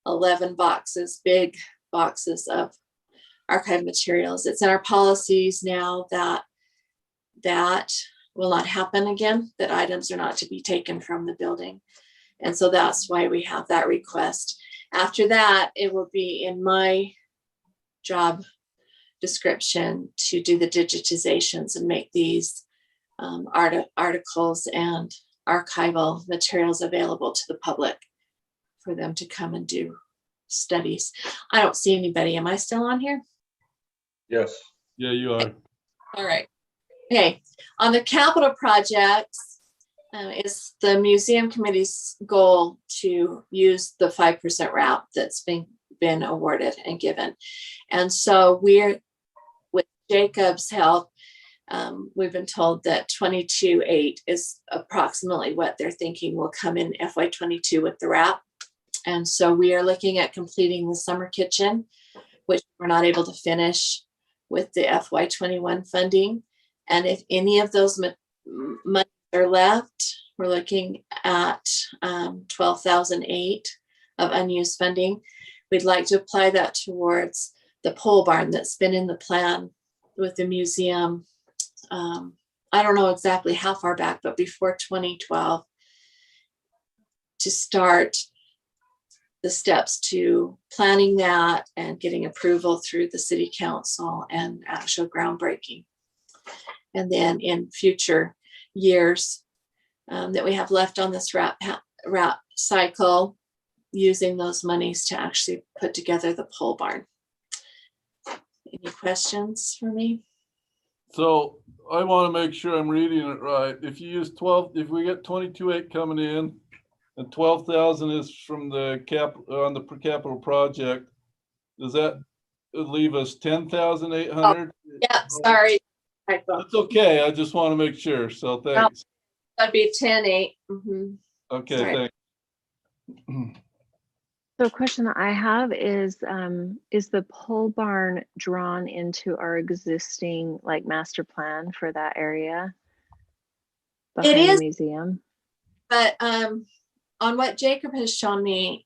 11 boxes, big boxes of archive materials. It's in our policies now that will not happen again, that items are not to be taken from the building. And so that's why we have that request. After that, it will be in my job description to do the digitizations and make these articles and archival materials available to the public for them to come and do studies. I don't see anybody. Am I still on here? Yes. Yeah, you are. All right. Okay. On the capital projects, is the museum committee's goal to use the 5% route that's been awarded and given. And so we're, with Jacob's help, we've been told that 22.8 is approximately what they're thinking will come in FY22 with the wrap. And so we are looking at completing the summer kitchen, which we're not able to finish with the FY21 funding. And if any of those money are left, we're looking at 12,008 of unused funding. We'd like to apply that towards the pole barn that's been in the plan with the museum. I don't know exactly how far back, but before 2012, to start the steps to planning that and getting approval through the city council and actual groundbreaking. And then in future years that we have left on this wrap cycle, using those monies to actually put together the pole barn. Any questions for me? So I want to make sure I'm reading it right. If you use 12, if we get 22.8 coming in and 12,000 is from the on the per capital project, does that leave us 10,800? Yeah, sorry. That's okay. I just want to make sure. So thanks. That'd be 10.8. Okay, Sorry. thanks. So a question that I have is the pole barn drawn into our existing like master plan for that area behind is. the museum? But on what Jacob has shown me,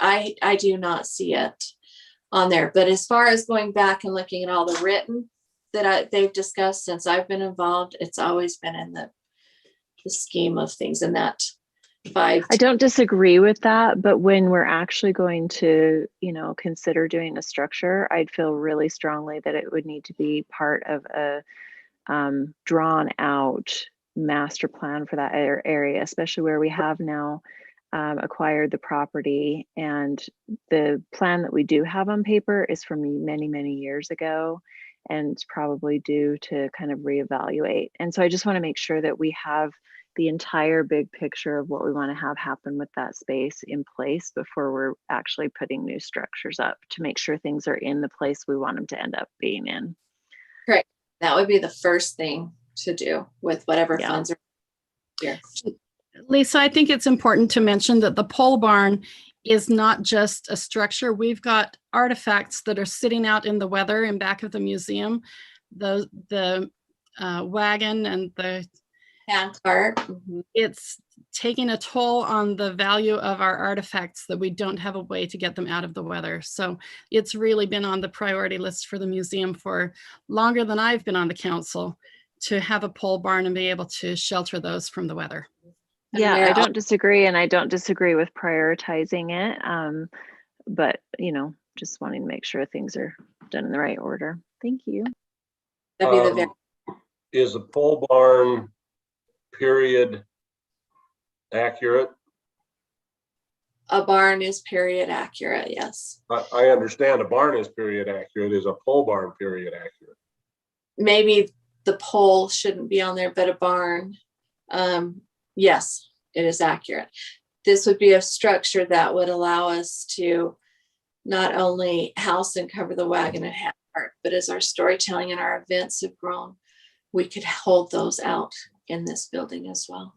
I do not see it on there. But as far as going back and looking at all the written that they've discussed since I've been involved, it's always been in the scheme of things in that 5. I don't disagree with that, but when we're actually going to, consider doing a structure, I'd feel really strongly that it would need to be part of a drawn out master plan for that area, especially where we have now acquired the property, and the plan that we do have on paper is from many, many years ago, and it's probably due to kind of reevaluate. And so I just want to make sure that we have the entire big picture of what we want to have happen with that space in place before we're actually putting new structures up, to make sure things are in the place we want them to end up being in. Correct. That would be the first thing to do with whatever funds are here. Lisa, I think it's important to mention that the pole barn is not just a structure. We've got artifacts that are sitting out in the weather in back of the museum. The wagon and the hand cart. It's taking a toll on the value of our artifacts that we don't have a way to get them out of the weather. So it's really been on the priority list for the museum for longer than I've been on the council, to have a pole barn and be able to shelter those from the weather. Yeah, I don't disagree, and I don't disagree with prioritizing it. But just wanting to make sure things are done in the right order. Thank you. Is the pole barn period accurate? A barn is period accurate, yes. I understand a barn is period accurate. Is a pole barn period accurate? Maybe the pole shouldn't be on there, but a barn, yes, it is accurate. this would be a structure that would allow us to not only house and cover the wagon and hat park, but as our storytelling and our events have grown, we could hold those out in this building as well.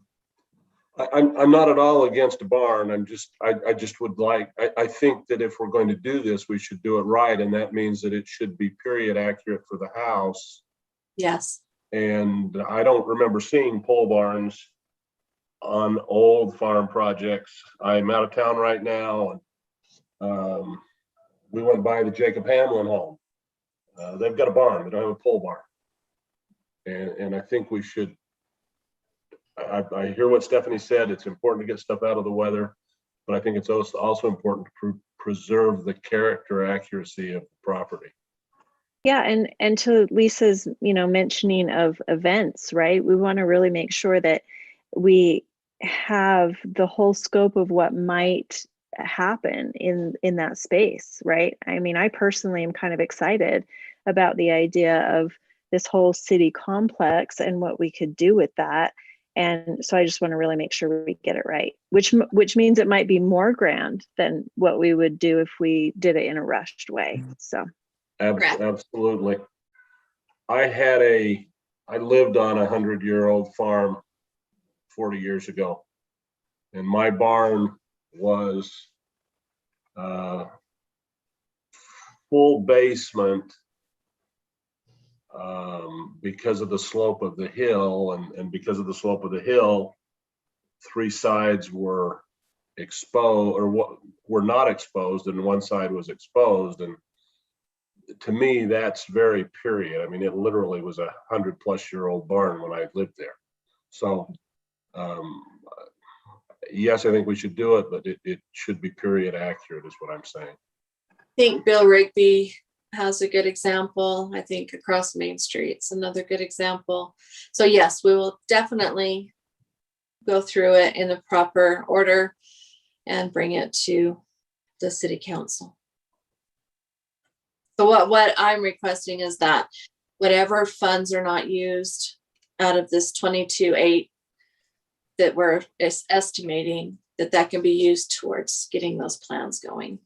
I'm not at all against a barn. I just would like, I think that if we're going to do this, we should do it right. And that means that it should be period accurate for the house. Yes. And I don't remember seeing pole barns on old farm projects. I'm out of town right now. And we went by the Jacob Hamlin home. They've got a barn. They don't have a pole barn. And I think we should, I hear what Stephanie said. It's important to get stuff out of the weather, but I think it's also important to preserve the character accuracy of the property. Yeah, and to Lisa's, mentioning of events, right? We want to really make sure that we have the whole scope of what might happen in that space, right? I mean, I personally am kind of excited about the idea of this whole city complex and what we could do with that. And so I just want to really make sure we get it right, which means it might be more grand than what we would do if we did it in a rushed way. So. Absolutely. I lived on 100-year-old farm 40 years ago, and my barn was full basement because of the slope of the hill, and because of the slope of the hill, 3 sides were exposed, or what were not exposed, and one side was exposed. And to me, that's very period. I mean, it literally was 100-plus-year-old barn when I lived there. So yes, I think we should do it, but it should be period accurate is what I'm saying. I think Bill Rigby has a good example. I think across Main Street's another good example. So yes, we will definitely go through it in the proper order and bring it to the city council. So what I'm requesting is that whatever funds are not used out of this 22.8 that we're estimating, that can be used towards getting those plans going.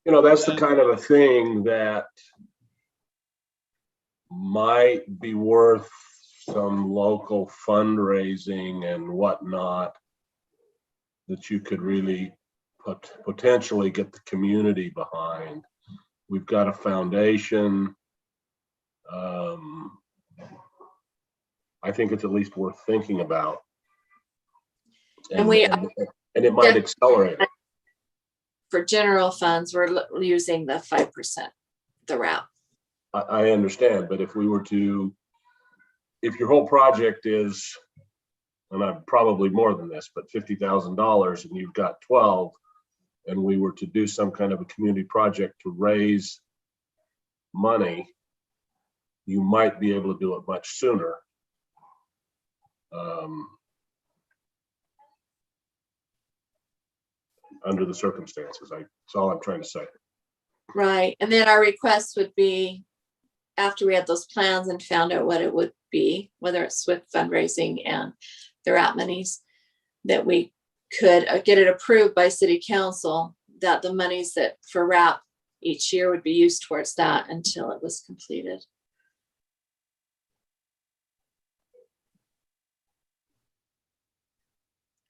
That's the kind of a thing that might be worth some local fundraising and whatnot, that you could really potentially get the community behind. We've got a foundation. I think it's at least worth thinking about. And it might accelerate it. For general funds, we're using the 5%, the wrap. I understand, but if your whole project is, and I'm probably more than this, but $50,000 and you've got 12, and we were to do some kind of a community project to raise money, you might be able to do it much sooner. Under the circumstances, that's all I'm trying to say. Right, and then our request would be, after we had those plans and found out what it would be, whether it's with fundraising and the wrap monies, that we could get it approved by city council, that the monies that for wrap each year would be used towards that until it was completed.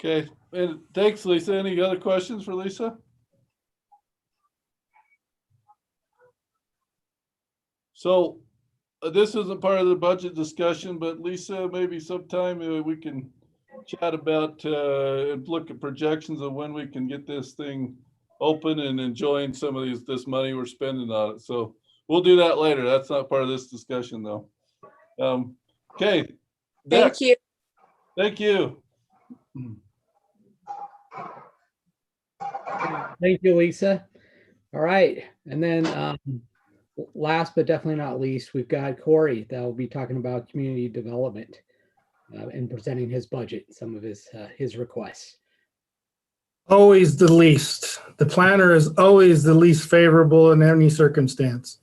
Okay, and thanks, Lisa. Any other questions for Lisa? So this isn't part of the budget discussion, but Lisa, maybe sometime we can chat about and look at projections of when we can get this thing open and enjoying some of this money we're spending on it. So we'll do that later. That's not part of this discussion though. Okay. Thank you. Thank you. Thank you, Lisa. All right. And then last but definitely not least, we've got Corey that will be talking about community development and presenting his budget, some of his requests. Always the least. The planner is always the least favorable in any circumstance.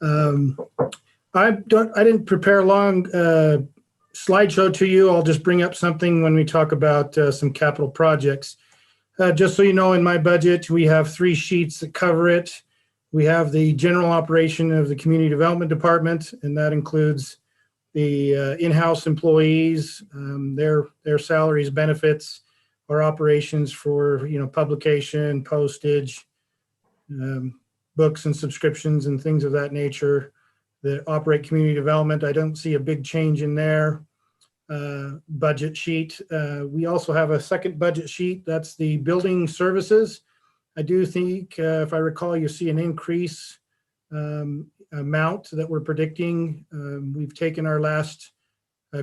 I didn't prepare long slideshow to you. I'll just bring up something when we talk about some capital projects. Just so you know, in my budget, we have 3 sheets that cover it. We have the general operation of the Community Development Department, and that includes the in-house employees, their salaries, benefits, our operations for, publication, postage, books and subscriptions and things of that nature. That operate community development, I don't see a big change in their budget sheet. We also have a second budget sheet. That's the building services. I do think, if I recall, you see an increase amount that we're predicting. We've taken our last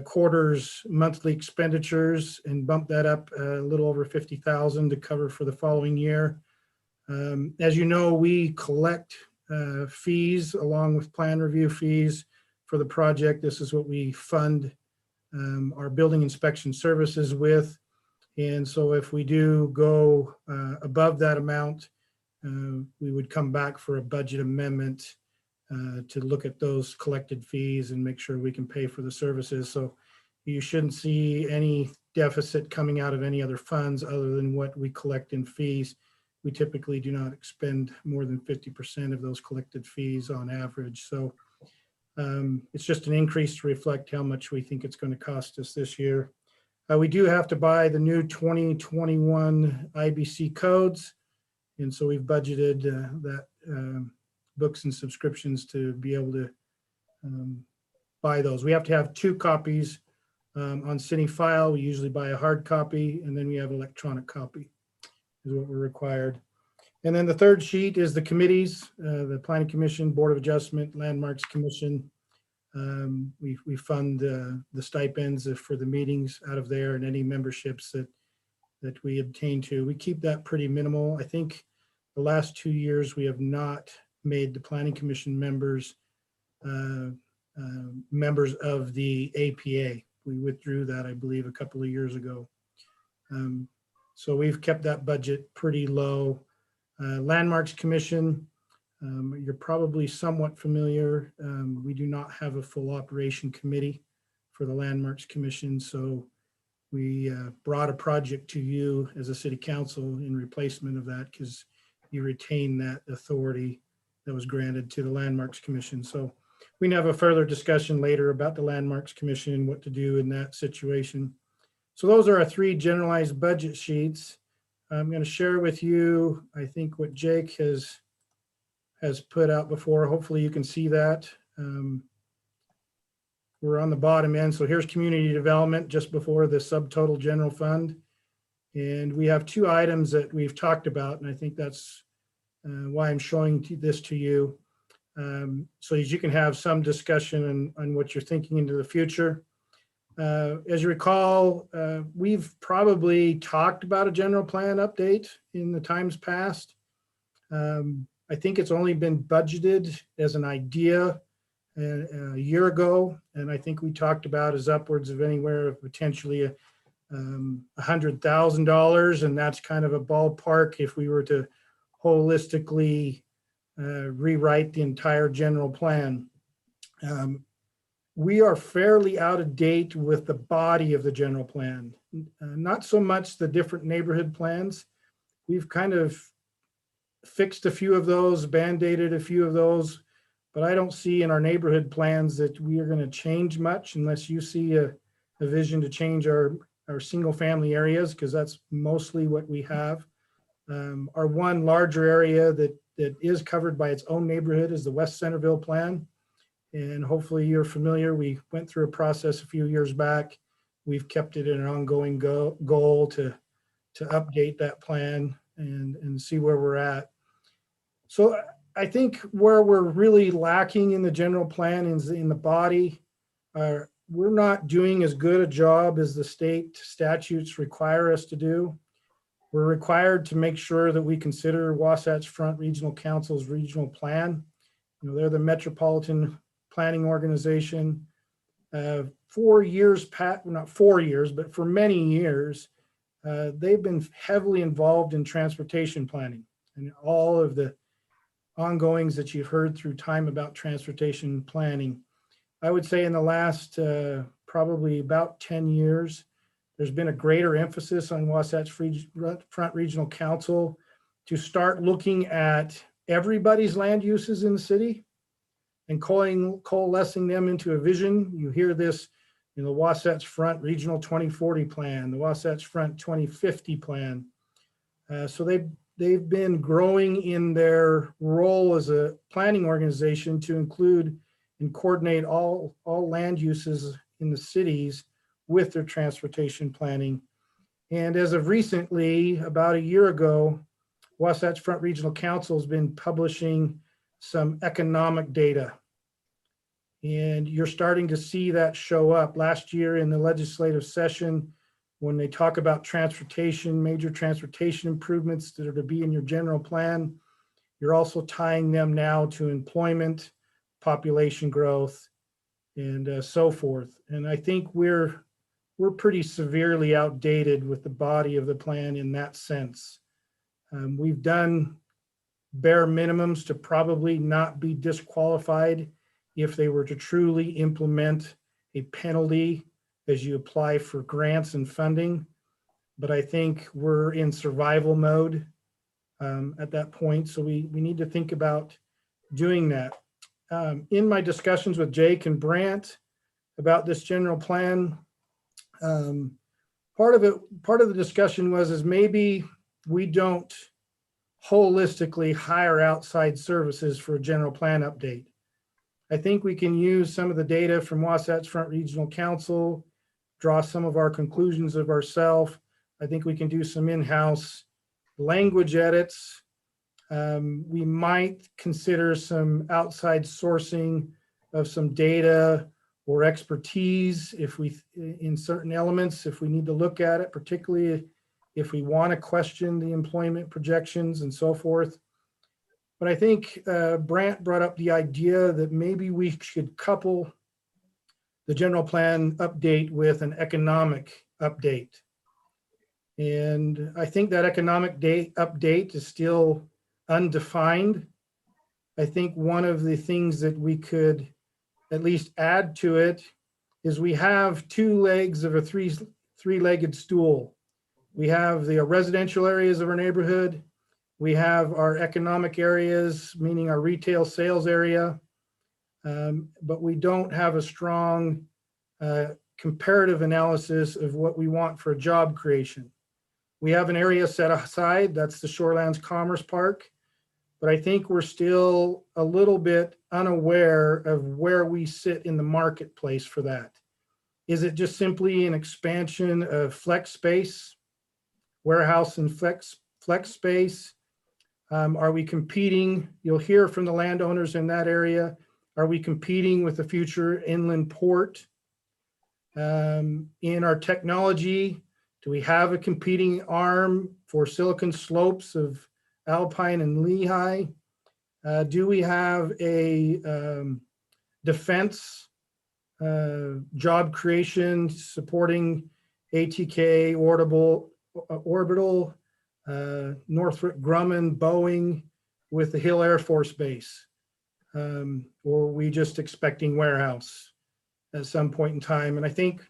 quarter's monthly expenditures and bumped that up a little over 50,000 to cover for the following year. As you know, we collect fees along with plan review fees for the project. This is what we fund our building inspection services with. And so if we do go above that amount, we would come back for a budget amendment to look at those collected fees and make sure we can pay for the services. So you shouldn't see any deficit coming out of any other funds other than what we collect in fees. We typically do not expend more than 50% of those collected fees on average. So it's just an increase to reflect how much we think it's going to cost us this year. We do have to buy the new 2021 IBC codes. And so we've budgeted that books and subscriptions to be able to buy those. We have to have 2 copies on city file. We usually buy a hard copy, and then we have electronic copy is what we're required. And then the third sheet is the committees, the Planning Commission, Board of Adjustment, Landmarks Commission. We fund the stipends for the meetings out of there and any memberships that we obtain to. We keep that pretty minimal. I think the last 2 years we have not made the Planning Commission members members of the APA. We withdrew that, I believe, a couple of years ago. So we've kept that budget pretty low. Landmarks Commission, you're probably somewhat familiar. We do not have a full operation committee for the Landmarks Commission. So we brought a project to you as a city council in replacement of that because you retain that authority that was granted to the Landmarks Commission. So we can have a further discussion later about the Landmarks Commission and what to do in that situation. So those are our 3 generalized budget sheets. I'm going to share with you, I think, what Jake has put out before. Hopefully you can see that. We're on the bottom end. So here's community development just before the subtotal general fund. And we have 2 items that we've talked about, and I think that's why I'm showing this to you. So as you can have some discussion on what you're thinking into the future. As you recall, we've probably talked about a general plan update in the times past. I think it's only been budgeted as an idea a year ago, and I think we talked about as upwards of anywhere of potentially $100,000, and that's kind of a ballpark if we were to holistically rewrite the entire general plan. We are fairly out of date with the body of the general plan, not so much the different neighborhood plans. We've kind of fixed a few of those, band-aided a few of those, but I don't see in our neighborhood plans that we are going to change much unless you see a vision to change our single family areas, because that's mostly what we have. Our one larger area that is covered by its own neighborhood is the West Centerville plan. And hopefully you're familiar. We went through a process a few years back. We've kept it an ongoing goal to update that plan and see where we're at. So I think where we're really lacking in the general plan is in the body. We're not doing as good a job as the state statutes require us to do. We're required to make sure that we consider Wasatch Front Regional Council's regional plan. They're the metropolitan planning organization. 4 years, not 4 years, but for many years, they've been heavily involved in transportation planning and all of the ongoings that you've heard through time about transportation planning. I would say in the last probably about 10 years. There's been a greater emphasis on Wasatch Front Regional Council to start looking at everybody's land uses in the city and coalescing them into a vision. You hear this in the Wasatch Front Regional 2040 plan, the Wasatch Front 2050 plan. So they've been growing in their role as a planning organization to include and coordinate all land uses in the cities with their transportation planning. And as of recently, about a year ago, Wasatch Front Regional Council has been publishing some economic data. And you're starting to see that show up. Last year in the legislative session, when they talk about transportation, major transportation improvements that are to be in your general plan, you're also tying them now to employment, population growth, and so forth. And I think we're pretty severely outdated with the body of the plan in that sense. We've done bare minimums to probably not be disqualified if they were to truly implement a penalty as you apply for grants and funding. But I think we're in survival mode at that point. So we need to think about doing that. In my discussions with Jake and Brant about this general plan, part of the discussion was maybe we don't holistically hire outside services for a general plan update. I think we can use some of the data from Wasatch Front Regional Council, draw some of our conclusions of ourselves. I think we can do some in-house language edits. We might consider some outside sourcing of some data or expertise in certain elements, if we need to look at it, particularly if we want to question the employment projections and so forth. But I think Brant brought up the idea that maybe we should couple the general plan update with an economic update. And I think that economic update is still undefined. I think one of the things that we could at least add to it is we have two legs of a three-legged stool. We have the residential areas of our neighborhood. We have our economic areas, meaning our retail sales area. But we don't have a strong comparative analysis of what we want for job creation. We have an area set aside, that's the Shorelands Commerce Park. But I think we're still a little bit unaware of where we sit in the marketplace for that. Is it just simply an expansion of flex space, warehouse and flex space? Are we competing? You'll hear from the landowners in that area. Are we competing with the future inland port? In our technology, do we have a competing arm for Silicon Slopes of Alpine and Lehigh? Do we have a defense job creation supporting ATK, Orbital, Northrop Grumman, Boeing with the Hill Air Force Base? Or are we just expecting warehouse at some point in time? And I think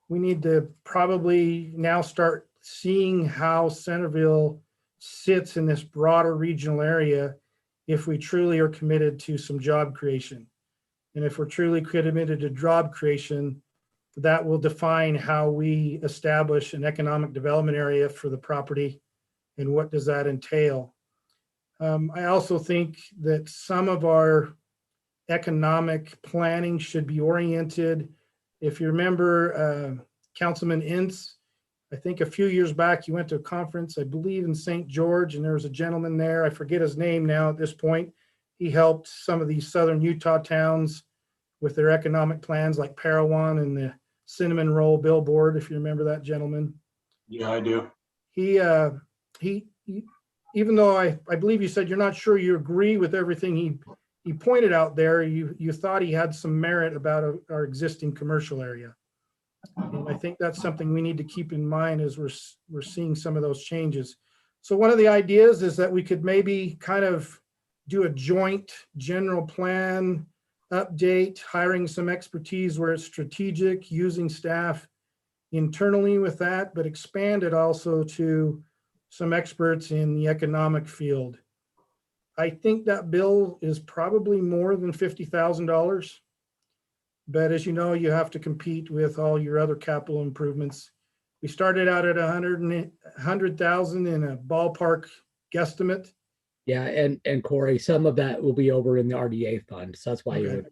we need to probably now start seeing how Centerville sits in this broader regional area if we truly are committed to some job creation. And if we're truly committed to job creation, that will define how we establish an economic development area for the property and what does that entail. I also think that some of our economic planning should be oriented. If you remember Councilman Ince, I think a few years back, you went to a conference, I believe in St. George, and there was a gentleman there, I forget his name now at this point. He helped some of these southern Utah towns with their economic plans like Parowan and the Cinnamon Roll billboard, if you remember that gentleman. Yeah, I do. He even though I believe you said you're not sure you agree with everything he pointed out there, you thought he had some merit about our existing commercial area. And I think that's something we need to keep in mind as we're seeing some of those changes. So one of the ideas is that we could maybe kind of do a joint general plan update, hiring some expertise where it's strategic, using staff internally with that, but expand it also to some experts in the economic field. I think that bill is probably more than $50,000. But as you know, you have to compete with all your other capital improvements. We started out at 100,000 in a ballpark guesstimate. Yeah, and Corey, some of that will be over in the RDA fund. So that's why you Okay. would.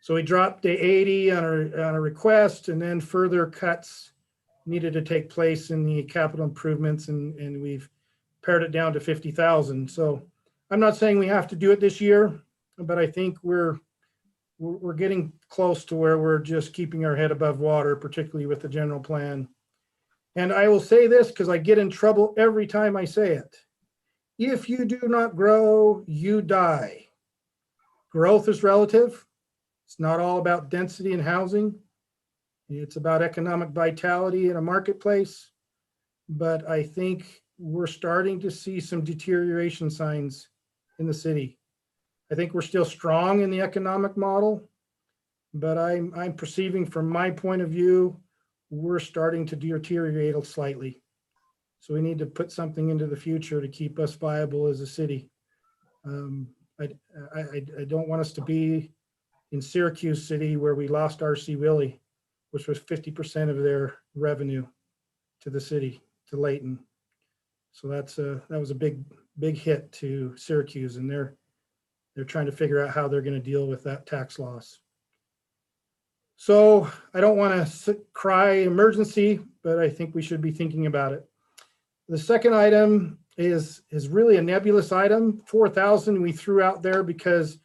So we dropped to 80 on a request, and then further cuts needed to take place in the capital improvements, and we've pared it down to 50,000. So I'm not saying we have to do it this year, but I think we're getting close to where we're just keeping our head above water, particularly with the general plan. And I will say this because I get in trouble every time I say it. If you do not grow, you die. Growth is relative. It's not all about density and housing. It's about economic vitality in a marketplace. But I think we're starting to see some deterioration signs in the city. I think we're still strong in the economic model, but I'm perceiving from my point of view, we're starting to deteriorate slightly. So we need to put something into the future to keep us viable as a city. I don't want us to be in Syracuse City where we lost R.C. Willey, which was 50% of their revenue to the city, to Layton. So that was a big hit to Syracuse, and they're trying to figure out how they're going to deal with that tax loss. So I don't want to cry emergency, but I think we should be thinking about it. The second item is really a nebulous item. 4,000 we threw out there because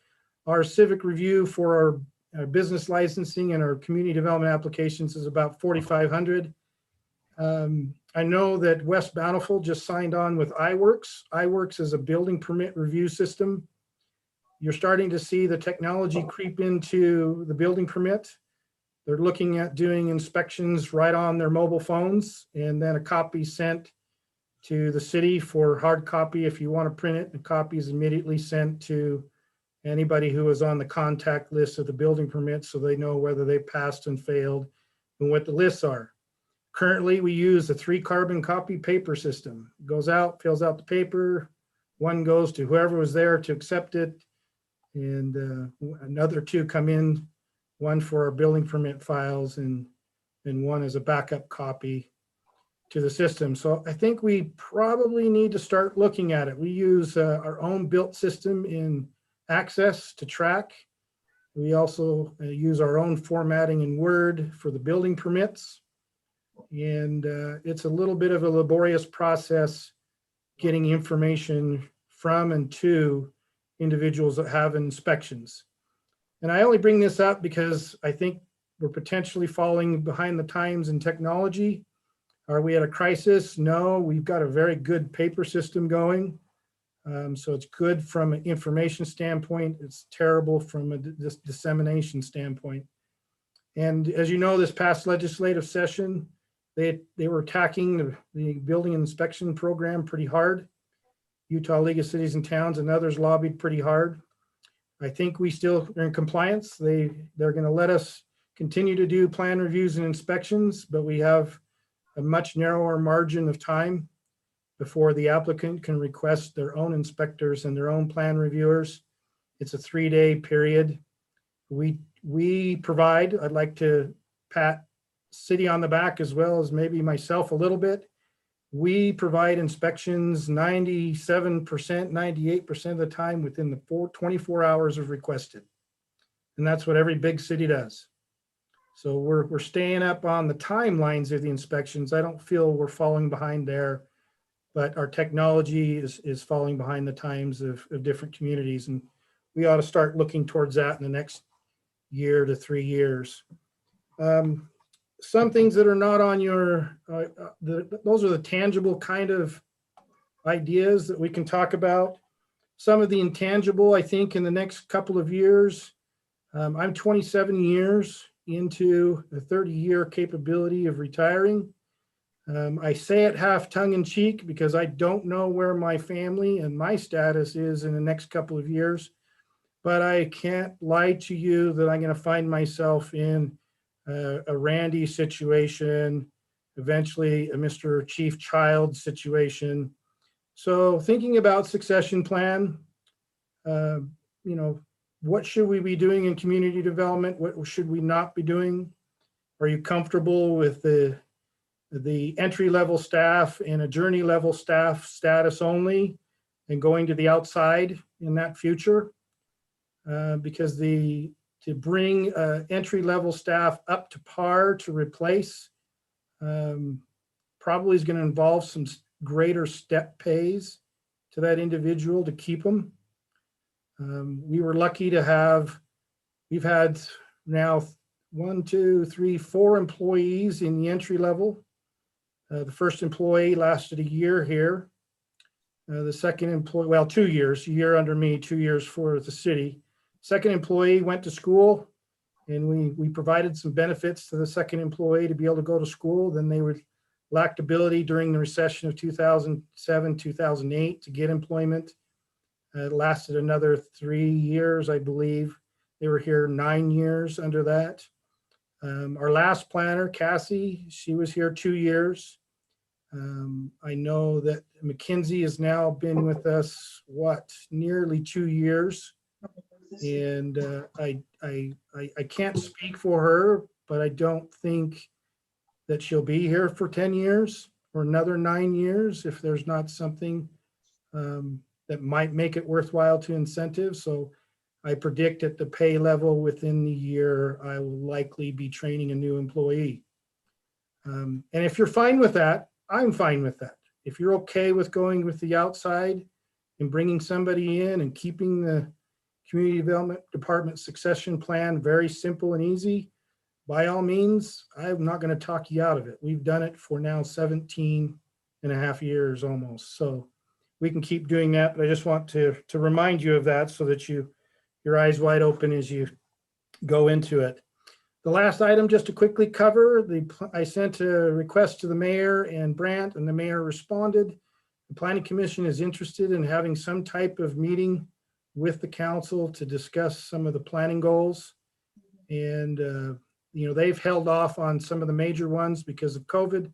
our civic review for our business licensing and our community development applications is about 4,500. I know that West Bountiful just signed on with iWorks. iWorks is a building permit review system. You're starting to see the technology creep into the building permit. They're looking at doing inspections right on their mobile phones, and then a copy sent to the city for hard copy. If you want to print it, the copy is immediately sent to anybody who is on the contact list of the building permit, so they know whether they passed and failed and what the lists are. Currently, we use a 3-carbon copy paper system. It goes out, fills out the paper, one goes to whoever was there to accept it, and another 2 come in, one for our building permit files and one as a backup copy to the system. So I think we probably need to start looking at it. We use our own built system in Access to track. We also use our own formatting in Word for the building permits. And it's a little bit of a laborious process getting information from and to individuals that have inspections. And I only bring this up because I think we're potentially falling behind the times in technology. Are we at a crisis? No, we've got a very good paper system going. So it's good from an information standpoint. It's terrible from a dissemination standpoint. And as you know, this past legislative session, they were attacking the building inspection program pretty hard. Utah League of Cities and Towns and others lobbied pretty hard. I think we still are in compliance. They're going to let us continue to do plan reviews and inspections, but we have a much narrower margin of time before the applicant can request their own inspectors and their own plan reviewers. It's a 3-day period. We provide, I'd like to pat city on the back as well as maybe myself a little bit. We provide inspections 97%, 98% of the time within the 24 hours of requested. And that's what every big city does. So we're staying up on the timelines of the inspections. I don't feel we're falling behind there, but our technology is falling behind the times of different communities. And we ought to start looking towards that in the next year to 3 years. Some things that are not on your, those are the tangible kind of ideas that we can talk about. Some of the intangible, I think, in the next couple of years. I'm 27 years into the 30-year capability of retiring. I say it half tongue in cheek because I don't know where my family and my status is in the next couple of years. but I can't lie to you that I'm going to find myself in a Randy situation, eventually a Mr. Chief Child situation. So thinking about succession plan, you know, what should we be doing in community development? What should we not be doing? Are you comfortable with the entry-level staff and a journey level staff status only and going to the outside in that future? Because to bring entry-level staff up to par to replace probably is going to involve some greater step pays to that individual to keep them. We were lucky to have, we've had now 1, 2, 3, 4 employees in the entry level. The first employee lasted a year here. The second employee, well, 2 years, a year under me, 2 years for the city. Second employee went to school, and we provided some benefits to the second employee to be able to go to school. Then they lacked ability during the recession of 2007, 2008 to get employment. It lasted another 3 years, I believe. They were here 9 years under that. Our last planner, Cassie, she was here 2 years. I know that McKinsey has now been with us, nearly 2 years. And I can't speak for her, but I don't think that she'll be here for 10 years or another 9 years if there's not something that might make it worthwhile to incentive. So I predict at the pay level within the year, I will likely be training a new employee. And if you're fine with that, I'm fine with that. If you're okay with going with the outside and bringing somebody in and keeping the Community Development Department succession plan very simple and easy, by all means, I'm not going to talk you out of it. We've done it for now 17 and a half years almost. So we can keep doing that, but I just want to remind you of that so that your eyes wide open as you go into it. The last item, just to quickly cover, I sent a request to the mayor and Brandt, and the mayor responded. The Planning Commission is interested in having some type of meeting with the council to discuss some of the planning goals. And, you know, they've held off on some of the major ones because of COVID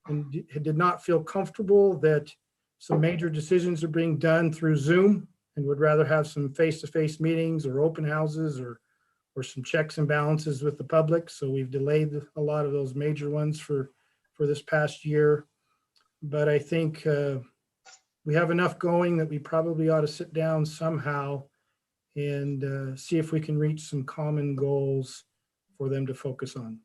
and did not feel comfortable that some major decisions are being done through Zoom and would rather have some face-to-face meetings or open houses or some checks and balances with the public. So we've delayed a lot of those major ones for this past year. But I think we have enough going that we probably ought to sit down somehow and see if we can reach some common goals for them to focus on.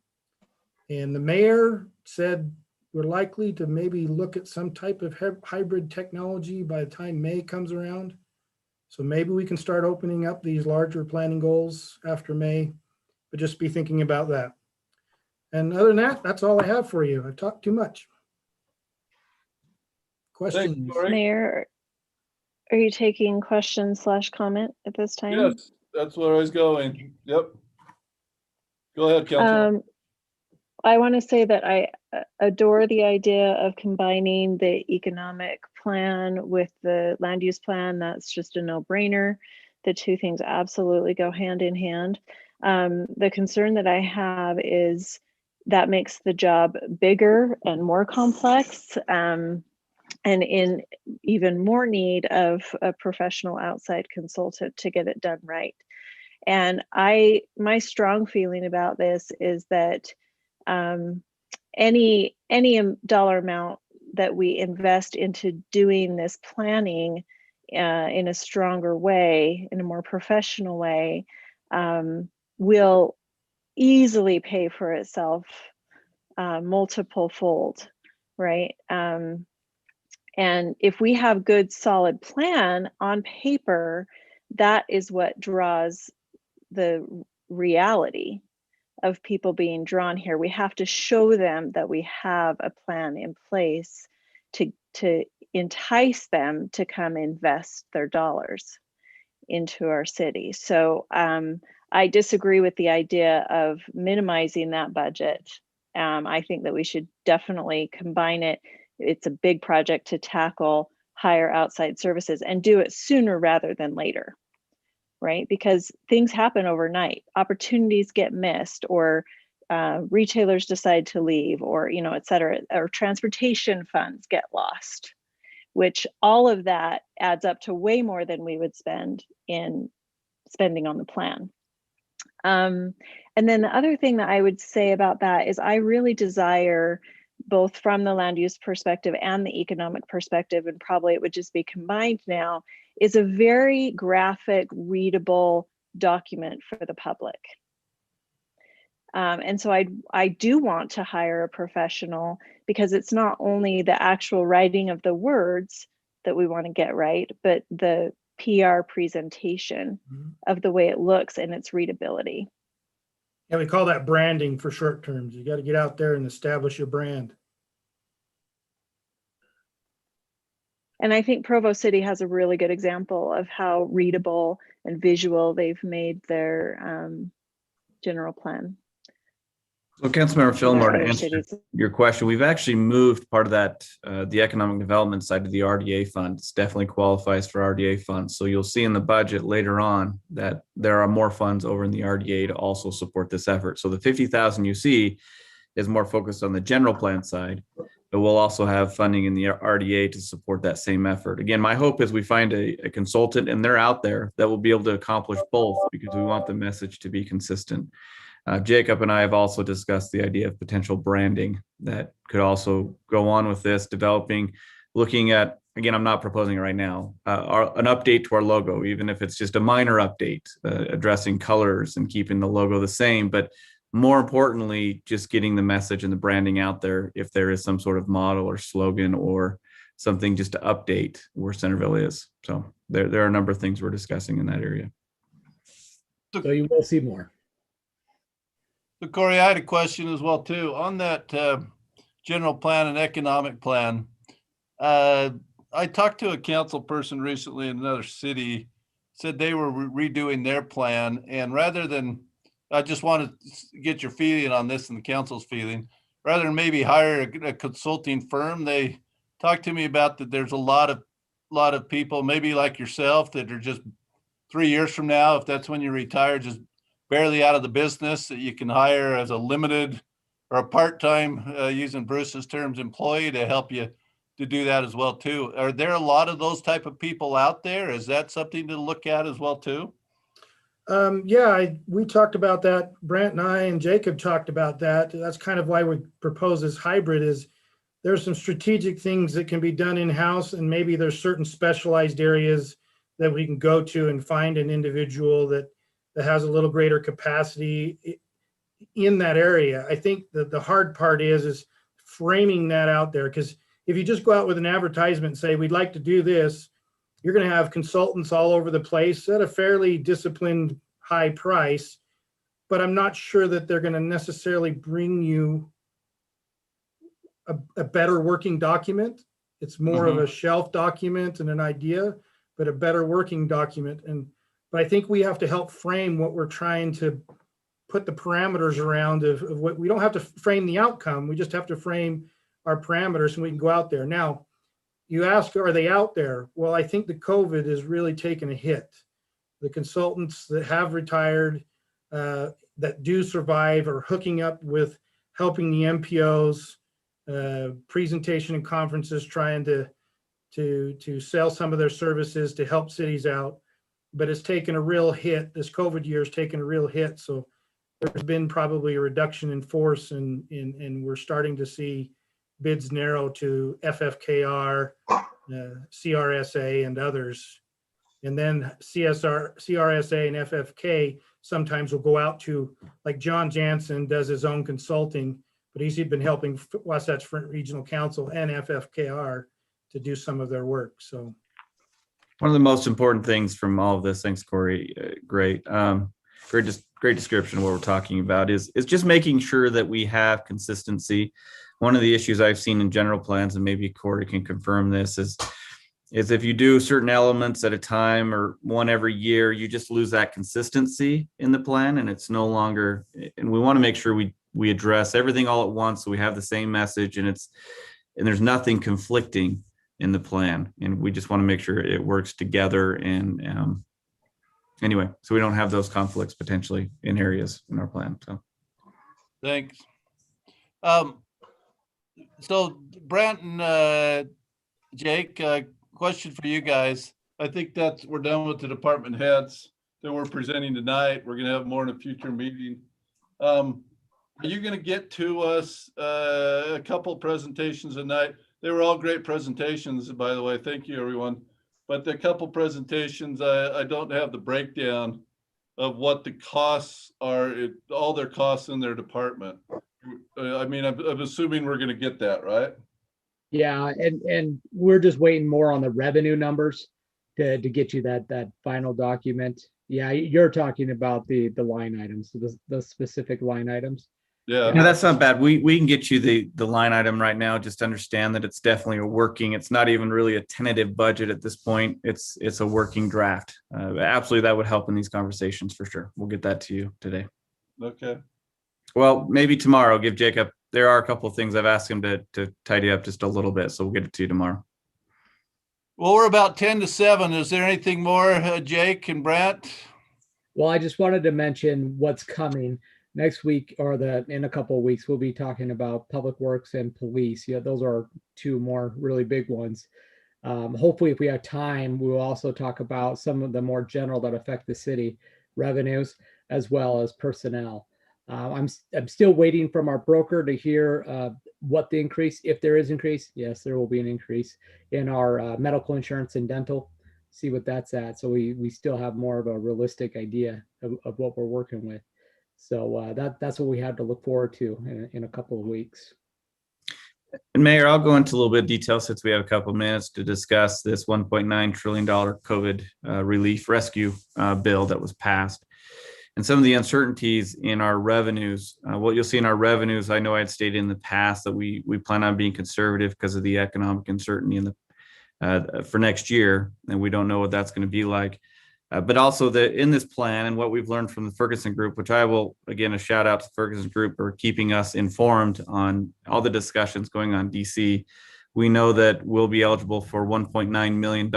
And the mayor said we're likely to maybe look at some type of hybrid technology by the time May comes around. So maybe we can start opening up these larger planning goals after May, but just be thinking about that. And other than that, that's all I have for you. I've talked too much. Questions? Mayor, are you taking questions/comment at this time? Yes, that's where I was going. Yep. Go ahead, Councilor. I want to say that I adore the idea of combining the economic plan with the land use plan. That's just a no-brainer. The two things absolutely go hand in hand. The concern that I have is that makes the job bigger and more complex, and in even more need of a professional outside consultant to get it done right. And my strong feeling about this is that any dollar amount that we invest into doing this planning in a stronger way, in a more professional way, will easily pay for itself multiple fold, right? And if we have good solid plan on paper, that is what draws the reality of people being drawn here. We have to show them that we have a plan in place to entice them to come invest their dollars into our city. So I disagree with the idea of minimizing that budget. I think that we should definitely combine it. It's a big project to tackle, hire outside services and do it sooner rather than later. right? Because things happen overnight, opportunities get missed, or retailers decide to leave, or, you know, et cetera, or transportation funds get lost, which all of that adds up to way more than we would spend in spending on the plan. And then the other thing that I would say about that is I really desire, both from the land use perspective and the economic perspective, and probably it would just be combined now, is a very graphic, readable document for the public. And so I do want to hire a professional, because it's not only the actual writing of the words that we want to get right, but the PR presentation of the way it looks and its readability. Yeah, we call that branding for short terms. You got to get out there and establish your brand. And I think Provo City has a really good example of how readable and visual they've made their general plan. So Councilmember Fillmore, to Other answer cities. your question, we've actually moved part of that, the economic development side to the RDA fund. It's definitely qualifies for RDA funds. So you'll see in the budget later on that there are more funds over in the RDA to also support this effort. So the 50,000 you see is more focused on the general plan side, but we'll also have funding in the RDA to support that same effort. Again, my hope is we find a consultant, and they're out there, that will be able to accomplish both, because we want the message to be consistent. Jacob and I have also discussed the idea of potential branding that could also go on with this, looking at, again, I'm not proposing it right now, an update to our logo, even if it's just a minor update, addressing colors and keeping the logo the same, but more importantly, just getting the message and the branding out there if there is some sort of model or slogan or something just to update where Centerville is. So there are a number of things we're discussing in that area. So you will see more. So Corey, I had a question as well too on that general plan and economic plan. I talked to a council person recently in another city, said they were redoing their plan, and rather than, I just want to get your feeling on this and the council's feeling, rather than maybe hire a consulting firm, they talked to me about that there's a lot of people, maybe like yourself, that are just 3 years from now, if that's when you retire, just barely out of the business, that you can hire as a limited or a part-time, using Bruce's terms, employee to help you to do that as well too. Are there a lot of those type of people out there? Is that something to look at as well too? Yeah, we talked about that. Brent and I and Jacob talked about that. That's kind of why we propose this hybrid. Is there's some strategic things that can be done in-house, and maybe there's certain specialized areas that we can go to and find an individual that has a little greater capacity in that area. I think that the hard part is framing that out there, because if you just go out with an advertisement and say, we'd like to do this, you're going to have consultants all over the place at a fairly disciplined high price, but I'm not sure that they're going to necessarily bring you a better working document. It's more of a shelf document and an idea, but a better working document. But I think we have to help frame what we're trying to put the parameters around of what we don't have to frame the outcome. We just have to frame our parameters, and we can go out there. Now, you ask, are they out there? Well, I think the COVID has really taken a hit. The consultants that have retired, that do survive, are hooking up with helping the MPOs, presentation and conferences, trying to sell some of their services to help cities out. But it's taken a real hit. This COVID year has taken a real hit. So there's been probably a reduction in force, and we're starting to see bids narrow to FFKR, CRSA, and others. And then CRSA and FFK sometimes will go out to, like John Jansen does his own consulting, but he's been helping Wasatch Front Regional Council and FFKR to do some of their work. So one of the most important things from all of this, thanks, Corey, great description of what we're talking about, is just making sure that we have consistency. One of the issues I've seen in general plans, and maybe Corey can confirm this, is if you do certain elements at a time or one every year, you just lose that consistency in the plan, and it's no longer, and we want to make sure we address everything all at once, so we have the same message, and there's nothing conflicting in the plan, and we just want to make sure it works together. And anyway, so we don't have those conflicts potentially in areas in our plan. So Thanks. So Brent and Jake, question for you guys. I think we're done with the department heads that we're presenting tonight. We're going to have more in a future meeting. Are you going to get to us a couple presentations tonight? They were all great presentations, by the way. Thank you, everyone. But the couple presentations, I don't have the breakdown of what the costs are, all their costs in their department. I mean, I'm assuming we're going to get that, right? Yeah, and we're just waiting more on the revenue numbers to get you that final document. Yeah, you're talking about the line items, the specific line items. Yeah. no, that's not bad. We can get you the line item right now. Just understand that it's definitely a working. It's not even really a tentative budget at this point. It's a working draft. Absolutely, that would help in these conversations for sure. We'll get that to you today. Okay. Well, maybe tomorrow. Give Jacob. There are a couple of things I've asked him to tidy up just a little bit, so we'll get it to you tomorrow. Well, we're about 10 to 7. Is there anything more, Jake and Brent? Well, I just wanted to mention what's coming next week, or in a couple of weeks. We'll be talking about public works and police. Yeah, those are two more really big ones. Hopefully, if we have time, we will also talk about some of the more general that affect the city revenues as well as personnel. I'm still waiting from our broker to hear what the increase, if there is increase. Yes, there will be an increase in our medical insurance and dental. See what that's at. So we still have more of a realistic idea of what we're working with. So that's what we have to look forward to in a couple of weeks. And Mayor, I'll go into a little bit of detail since we have a couple of minutes to discuss this $1.9 trillion COVID relief rescue bill that was passed. And some of the uncertainties in our revenues. What you'll see in our revenues, I know I had stated in the past that we plan on being conservative because of the economic uncertainty in the for next year, and we don't know what that's going to be like. But also in this plan and what we've learned from the Ferguson Group, which I will, again, a shout out to the Ferguson Group for keeping us informed on all the discussions going on in DC. We know that we'll be eligible for $1.9 million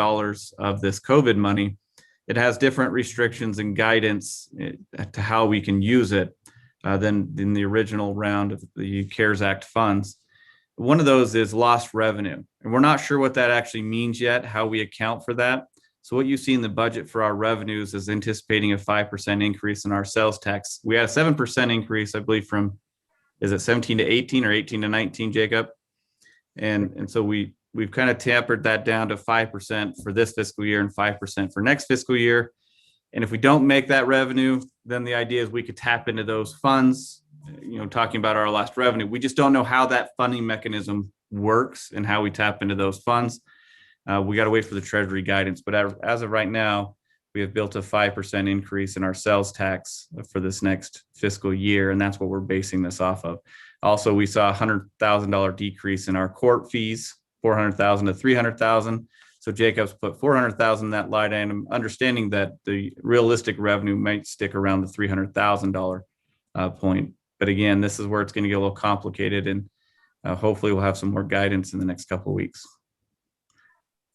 of this COVID money. It has different restrictions and guidance to how we can use it than in the original round of the CARES Act funds. One of those is lost revenue. And we're not sure what that actually means yet, how we account for that. So what you see in the budget for our revenues is anticipating a 5% increase in our sales tax. We had a 7% increase, I believe, from, is it 17 to 18 or 18 to 19, Jacob? And so we've kind of tampered that down to 5% for this fiscal year and 5% for next fiscal year. And if we don't make that revenue, then the idea is we could tap into those funds, talking about our last revenue. We just don't know how that funding mechanism works and how we tap into those funds. We got to wait for the Treasury guidance. But as of right now, we have built a 5% increase in our sales tax for this next fiscal year. And that's what we're basing this off of. Also, we saw a $100,000 decrease in our court fees, $400,000 to $300,000. So Jacob's put $400,000 in that line item, understanding that the realistic revenue might stick around the $300,000 point. But again, this is where it's going to get a little complicated, and hopefully we'll have some more guidance in the next couple of weeks.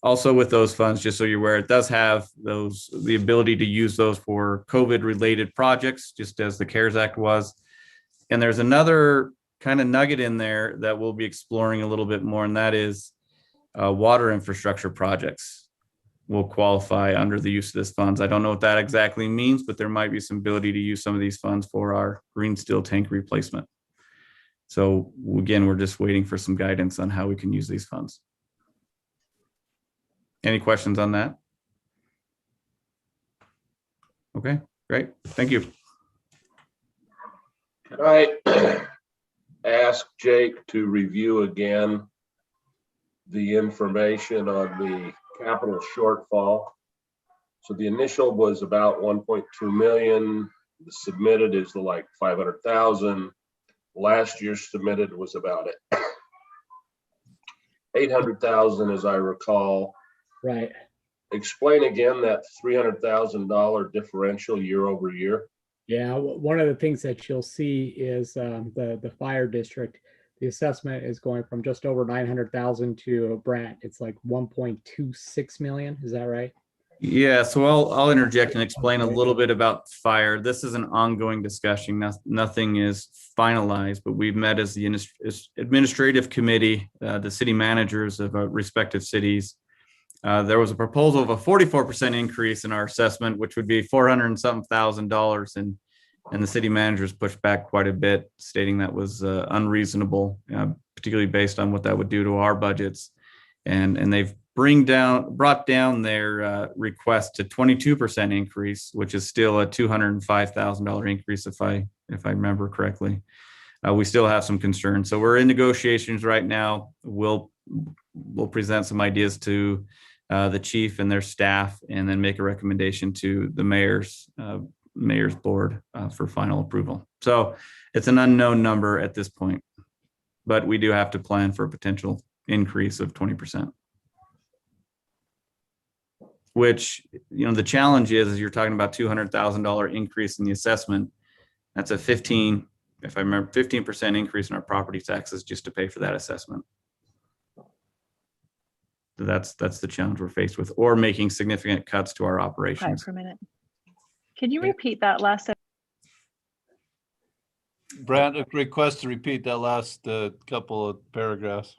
Also, with those funds, just so you're aware, it does have the ability to use those for COVID-related projects, just as the CARES Act was. And there's another kind of nugget in there that we'll be exploring a little bit more, and that is water infrastructure projects will qualify under the use of this funds. I don't know what that exactly means, but there might be some ability to use some of these funds for our green steel tank replacement. So again, we're just waiting for some guidance on how we can use these funds. Any questions on that? Okay, great. Thank you. Can I ask Jake to review again the information on the capital shortfall? So the initial was about 1.2 million. The submitted is like 500,000. Last year submitted was about 800,000, as I recall. Right. Explain again that $300,000 differential year over year. Yeah, one of the things that you'll see is the fire district. The assessment is going from just over 900,000 to Brant. It's like 1.26 million. Is that right? Yeah, so I'll interject and explain a little bit about fire. This is an ongoing discussion. Nothing is finalized, but we've met as the administrative committee, the city managers of respective cities. There was a proposal of a 44% increase in our assessment, which would be $400 and something thousand, and the city managers pushed back quite a bit, stating that was unreasonable, particularly based on what that would do to our budgets. And they've brought down their request to 22% increase, which is still a $205,000 increase if I remember correctly. We still have some concerns, so we're in negotiations right now. We'll present some ideas to the chief and their staff, and then make a recommendation to the mayor's board for final approval. So it's an unknown number at this point, but we do have to plan for a potential increase of 20%. Which, the challenge is you're talking about $200,000 increase in the assessment. That's a 15% increase in our property taxes just to pay for that assessment. So that's the challenge we're faced with, or making significant cuts to our Quiet operations. for a minute. Can you repeat that last sentence? Brant, a request to repeat that last couple of paragraphs.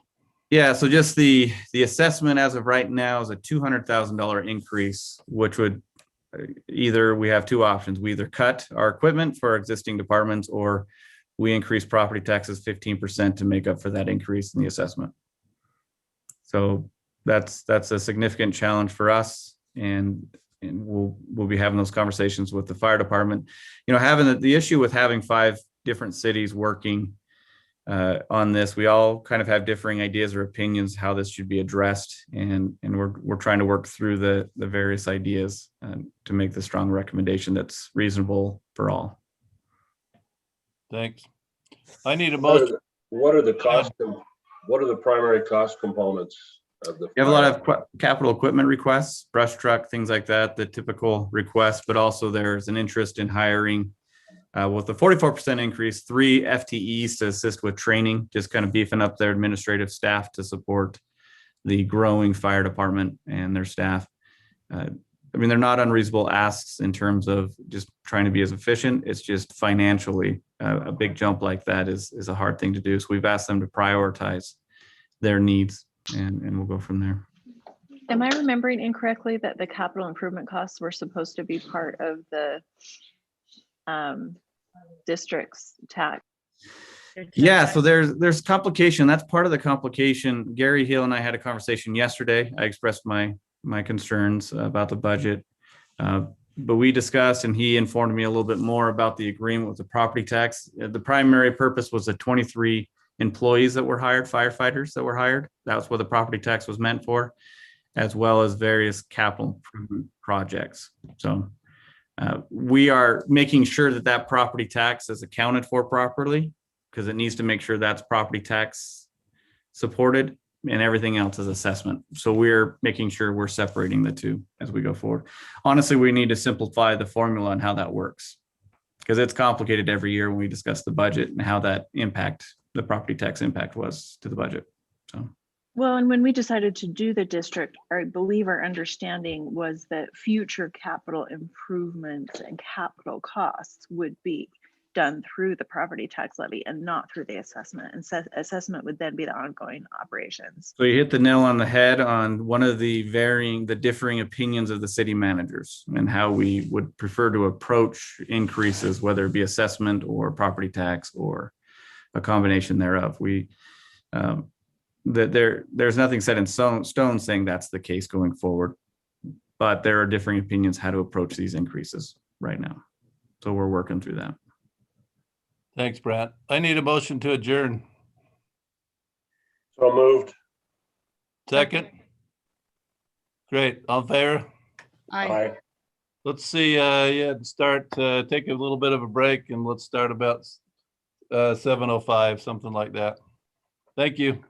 Yeah, so just the assessment as of right now is a $200,000 increase, which would we have two options. We either cut our equipment for our existing departments, or we increase property taxes 15% to make up for that increase in the assessment. So that's a significant challenge for us, and we'll be having those conversations with the fire department. Having the issue with having 5 different cities working on this, we all kind of have differing ideas or opinions how this should be addressed, and we're trying to work through the various ideas to make the strong recommendation that's reasonable for all. Thanks. I need a motion. What are the primary cost components of the? You have a lot of capital equipment requests, brush truck, things like that, the typical requests, but also there's an interest in hiring with the 44% increase, 3 FTEs to assist with training, just kind of beefing up their administrative staff to support the growing fire department and their staff. They're not unreasonable asks in terms of just trying to be as efficient. It's just financially a big jump like that is a hard thing to do. So we've asked them to prioritize their needs, and we'll go from there. Am I remembering incorrectly that the capital improvement costs were supposed to be part of the district's tax? Yeah, so there's complication. That's part of the complication. Gary Hill and I had a conversation yesterday. I expressed my concerns about the budget, but we discussed, and he informed me a little bit more about the agreement with the property tax. The primary purpose was the 23 employees that were hired, firefighters that were hired. That's what the property tax was meant for, as well as various capital improvement projects. So we are making sure that property tax is accounted for properly, because it needs to make sure that's property tax supported, and everything else is assessment. So we're making sure we're separating the two as we go forward. Honestly, we need to simplify the formula on how that works, because it's complicated every year when we discuss the budget and how that the property tax impact was to the budget. So. Well, and when we decided to do the district, I believe our understanding was that future capital improvements and capital costs would be done through the property tax levy and not through the assessment. And assessment would then be the ongoing operations. So you hit the nail on the head on one of the differing opinions of the city managers and how we would prefer to approach increases, whether it be assessment or property tax or a combination thereof. There's nothing set in stone saying that's the case going forward, but there are differing opinions how to approach these increases right now. So we're working through that. Thanks, Brant. I need a motion to adjourn. So moved. Second. Great. All in favor? Aye. Let's see. Start. Take a little bit of a break, and let's start about 7:05, something like that. Thank you.